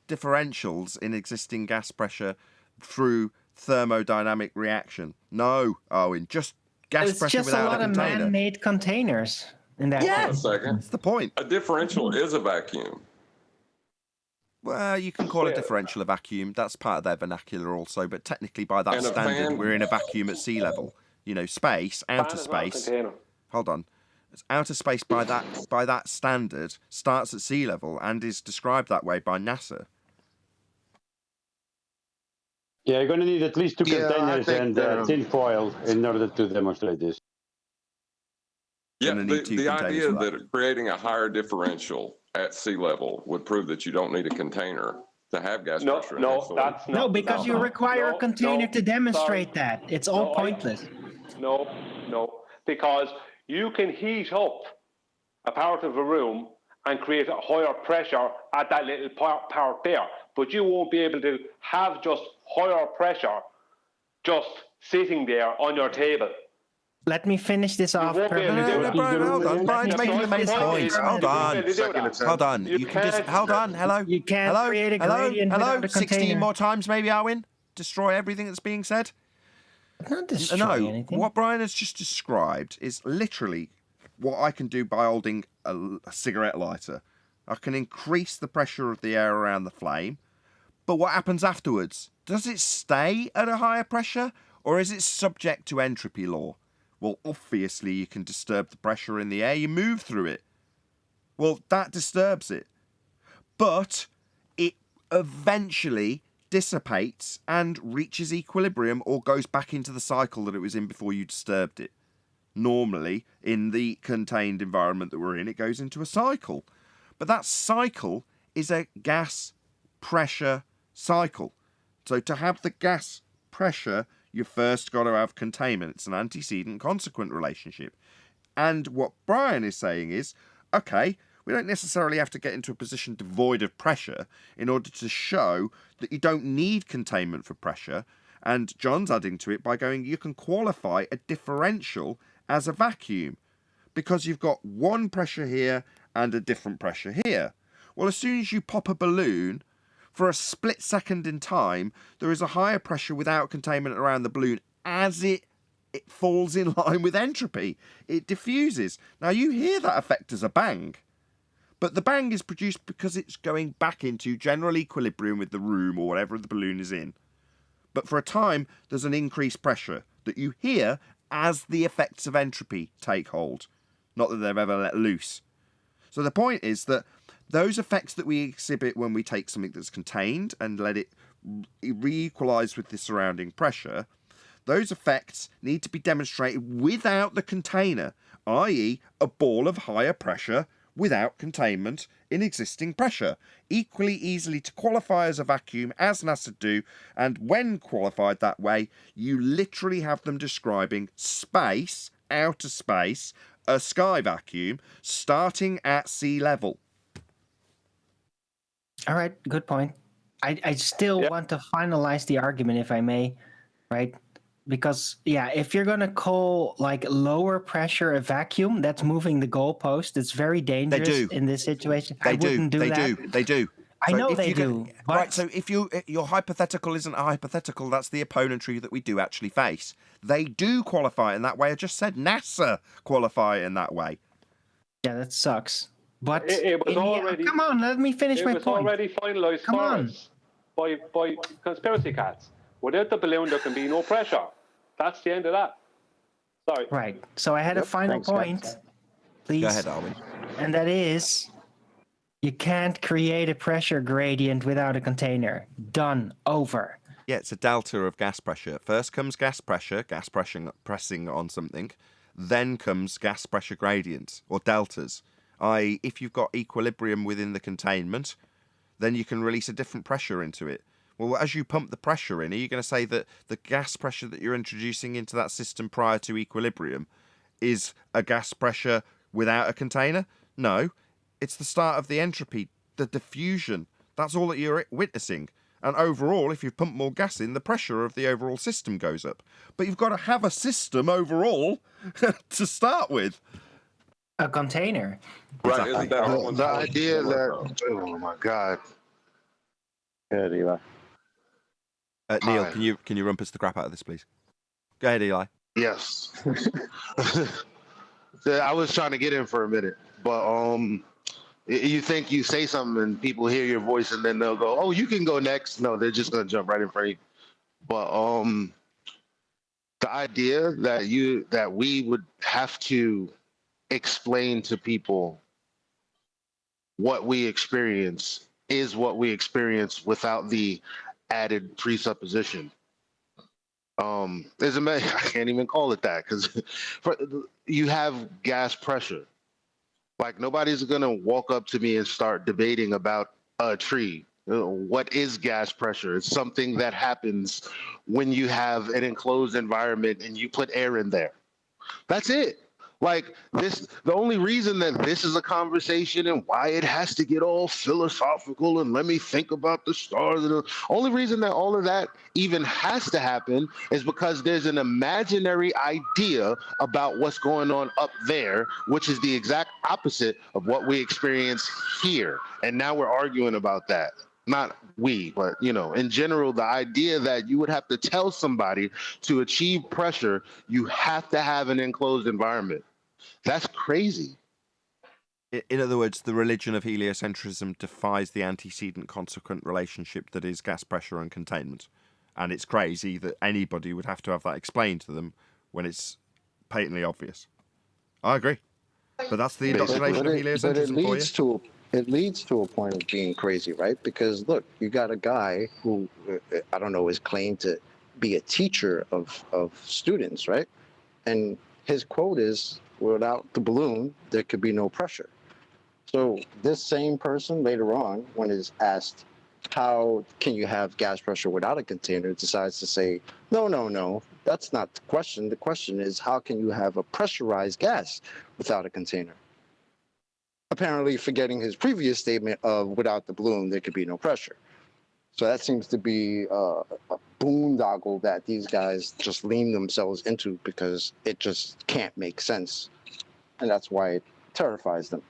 differentials in existing gas pressure through thermodynamic reaction. No, Owen, just gas pressure without a container. It's just a lot of man-made containers in that Hold on a case. second. That's the point. A differential is a vacuum. Well, you can call a differential a vacuum. That's part of their vernacular also, but technically by that standard, we're in a vacuum at sea level. You know, space, outer space. Hold on. Outer space by that standard starts at sea level and is described that way by NASA. Yeah, you're going to need at least two containers and tin foil in order to demonstrate this. Yeah, the idea that creating a higher differential at sea level would prove that you don't need a container to have gas pressure. No, because you require a container to demonstrate that. It's all pointless. No, because you can heat up a part of a room and create a higher pressure at that little part there, but you won't be able to have just higher pressure just sitting there on your table. Let me finish this off. won't be able to do No, that. Brian, hold on. Let Brian's me making the finish main this point. off. Hold on. Hold on. You can just hold on. Hello. You can't Hello. create a Hello. gradient Hello. without a 16 container. more times, maybe, Arwin. Destroy everything that's being said. Not destroy No. anything. What Brian has just described is literally what I can do by holding a cigarette lighter. I can increase the pressure of the air around the flame. But what happens afterwards? Does it stay at a higher pressure, or is it subject to entropy law? Well, obviously you can disturb the pressure in the air, you move through it. Well, that disturbs it. But it eventually dissipates and reaches equilibrium or goes back into the cycle that it was in before you disturbed it. Normally, in the contained environment that we're in, it goes into a cycle. But that cycle is a gas pressure cycle. So to have the gas pressure, you first got to have containment. It's an antecedent-consequent relationship. And what Brian is saying is, okay, we don't necessarily have to get into a position devoid of pressure in order to show that you don't need containment for pressure. And John's adding to it by going, you can qualify a differential as a vacuum because you've got one pressure here and a different pressure here. Well, as soon as you pop a balloon, for a split second in time, there is a higher pressure without containment around the balloon as it falls in line with entropy. It diffuses. Now, you hear that effect as a bang, but the bang is produced because it's going back into general equilibrium with the room or whatever the balloon is in. But for a time, there's an increased pressure that you hear as the effects of entropy take hold. Not that they've ever let loose. So the point is that those effects that we exhibit when we take something that's contained and let it re-equalize with the surrounding pressure, those effects need to be demonstrated without the container, i.e. a ball of higher pressure without containment in existing pressure, equally easily to qualify as a vacuum as NASA do, and when qualified that way, you literally have them describing space, outer space, a sky vacuum, starting at sea level. All right, good point. I still want to finalize the argument, if I may, right? Because, yeah, if you're going to call, like, lower pressure a vacuum, that's moving the goalpost. It's very dangerous in this situation. I wouldn't do that. They do. I So know if they you do. But Right, so if your hypothetical isn't a hypothetical, that's the opponentry that we do actually face. They do qualify in that way. I just said NASA qualify in that way. yeah, that sucks. But It was in the- already. come on, let me finish my It was point. already finalised Come for on. us by conspiracy cats. Without the balloon, there can be no pressure. That's the end of that. Sorry. Right. So I had a final Thanks, guys. point, please. Go ahead, Arwin. And that is, you can't create a pressure gradient without a container. Done. Over. Yeah, it's a delta of gas pressure. First comes gas pressure pressing on something. Then comes gas pressure gradients, or deltas. I.e., if you've got equilibrium within the containment, then you can release a different pressure into it. Well, as you pump the pressure in, are you going to say that the gas pressure that you're introducing into that system prior to equilibrium is a gas pressure without a container? No. It's the start of the entropy, the diffusion. That's all that you're witnessing. And overall, if you pump more gas in, the pressure of the overall system goes up. But you've got to have a system overall to start with. A container. Right, isn't that The idea that, oh my God. Good, Eli. Neil, Hi. can you rumpus the crap out of this, please? Go ahead, Eli. Yes. I was trying to get in for a minute, but you think you say something and people hear your voice and then they'll go, "Oh, you can go next." No, they're just gonna jump right in front of you. But the idea that we would have to explain to people what we experience is what we experience without the added presupposition. I can't even call it that because you have gas pressure. Like nobody's gonna walk up to me and start debating about a tree. What is gas pressure? It's something that happens when you have an enclosed environment and you put air in there. That's it. Like this, the only reason that this is a conversation and why it has to get all philosophical and let me think about the stars, and the only reason that all of that even has to happen is because there's an imaginary idea about what's going on up there, which is the exact opposite of what we experience here. And now we're arguing about that. Not we, but in general, the idea that you would have to tell somebody to achieve pressure, you have to have an enclosed environment. That's crazy. In other words, the religion of heliocentrism defies the antecedent-consequent relationship that is gas pressure and containment. And it's crazy that anybody would have to have that explained to them when it's patently obvious. I agree. But that's the indoctrination of heliocentrism for you. It leads to a point of being crazy, right? Because look, you got a guy who, I don't know, is claimed to be a teacher of students, right? And his quote is, without the balloon, there could be no pressure. So this same person later on, when is asked, how can you have gas pressure without a container, decides to say, no, that's not the question. The question is, how can you have a pressurized gas without a container? Apparently forgetting his previous statement of without the balloon, there could be no pressure. So that seems to be a boondoggle that these guys just lean themselves into because it just can't make sense. And that's why it terrifies them.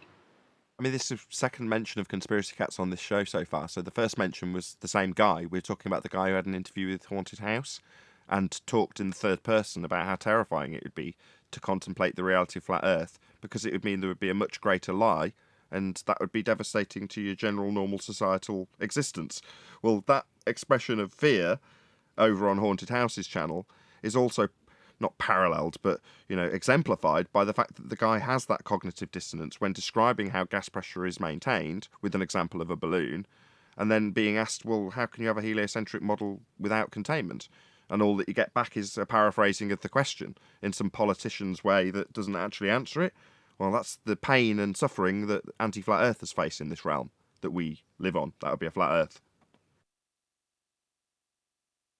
I mean, this is the second mention of conspiracy cats on this show so far. So the first mention was the same guy. We were talking about the guy who had an interview with Haunted House and talked in the third person about how terrifying it would be to contemplate the reality of flat Earth, because it would mean there would be a much greater lie, and that would be devastating to your general normal societal existence. Well, that expression of fear over on Haunted House's channel is also not paralleled, but exemplified by the fact that the guy has that cognitive dissonance when describing how gas pressure is maintained with an example of a balloon, and then being asked, well, how can you have a heliocentric model without containment? And all that you get back is a paraphrasing of the question in some politician's way that doesn't actually answer it. Well, that's the pain and suffering that anti-flat earthers face in this realm that we live on. That would be a flat earth.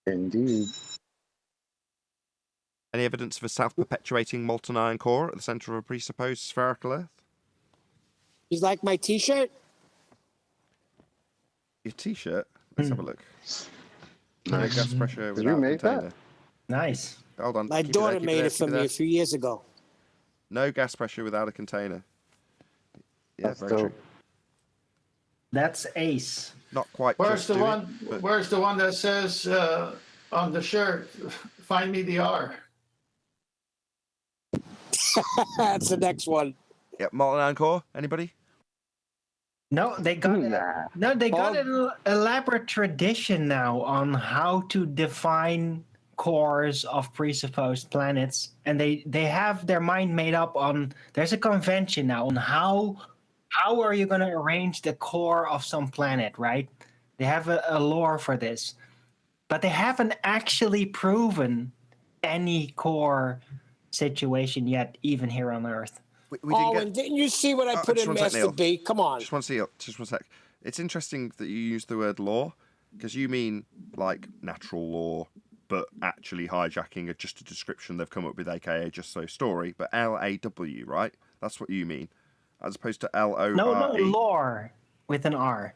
Indeed. Any evidence of a self-perpetuating molten iron core at the centre of a presupposed spherical earth? You like my T-shirt? Your T-shirt? Let's have a look. No gas pressure Did without you make container. that? Nice. Hold on. My daughter made it for me a few years ago. No gas pressure without a container. Yeah, That's very dope. true. That's ace. Not quite. Where's just the do it, one? but- Where's the one that says on the shirt, "Find me the R"? That's the next one. Yep, molten iron core. Anybody? No, they got Nah. they got an elaborate tradition now on how to define cores of presupposed planets, and they have their mind made up on. There's a convention now on how are you going to arrange the core of some planet, right? They have a lore for this, but they haven't actually proven any core situation yet, even here on Earth. We didn't get... And didn't you see what I put just in one sec, Master Neil. B? Come on. Just one sec. It's interesting that you use the word law, because you mean like natural law, but actually hijacking just a description they've come up with, aka just so story, but LAW, right? That's what you mean, as opposed to LORE. No, lore with an R.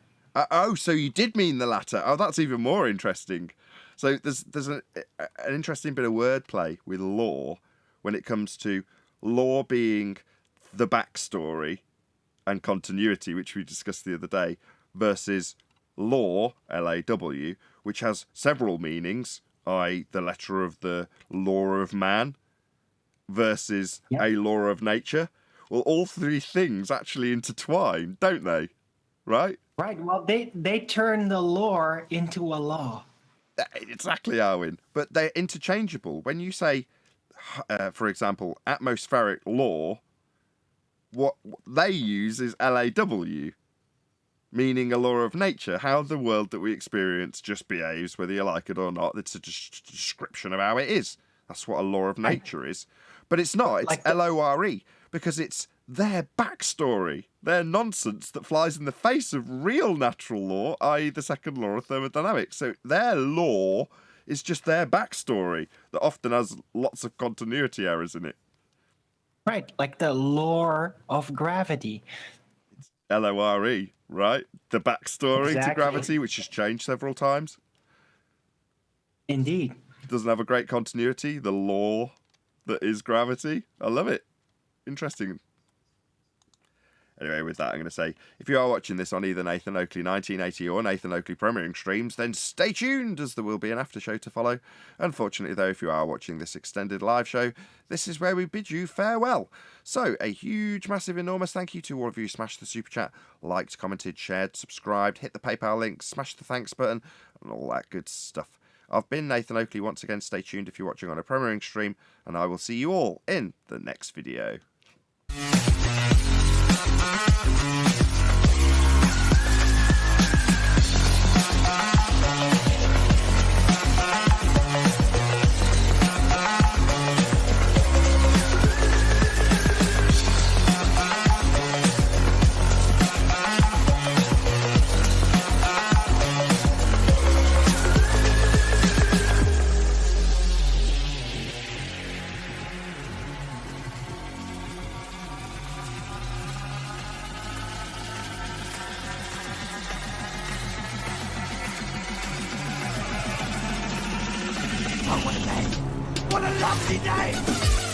So you did mean the latter. Oh, that's even more interesting. So there's an interesting bit of wordplay with law when it comes to law being the backstory and continuity, which we discussed the other day, versus law, LAW, which has several meanings, i.e. the letter of the law of man versus a law of nature. Well, all three things actually intertwine, don't they? Right? Right. Well, they turn the lore into a law. Exactly, Arwin. But they're interchangeable. When you say, for example, atmospheric law, what they use is LAW, meaning a law of nature, how the world that we experience just behaves, whether you like it or not. It's a description of how it is. That's what a law of nature is. But it's not. It's like LORE, because it's their backstory, their nonsense that flies in the face of real natural law, i.e. the second law of thermodynamics. So their law is just their backstory that often has lots of continuity errors in it. Right, like the lore of gravity. LORE, right? The backstory to Exactly. gravity, which has changed several times. Indeed. Doesn't have a great continuity. The lore that is gravity. I love it. Interesting. Anyway, with that, I'm going to say, if you are watching this on either Nathan Oakley 1980 or Nathan Oakley premiering streams, then stay tuned, as there will be an after show to follow. Unfortunately, though, if you are watching this extended live show, this is where we bid you farewell. So, a huge, massive, enormous thank you to all of you who smashed the super chat, liked, commented, shared, subscribed, hit the PayPal link, smashed the thanks button, and all that good stuff. I've been Nathan Oakley. Once again, stay tuned if you're watching on a premiering stream, and I will see you all in the next video. What a lovely day!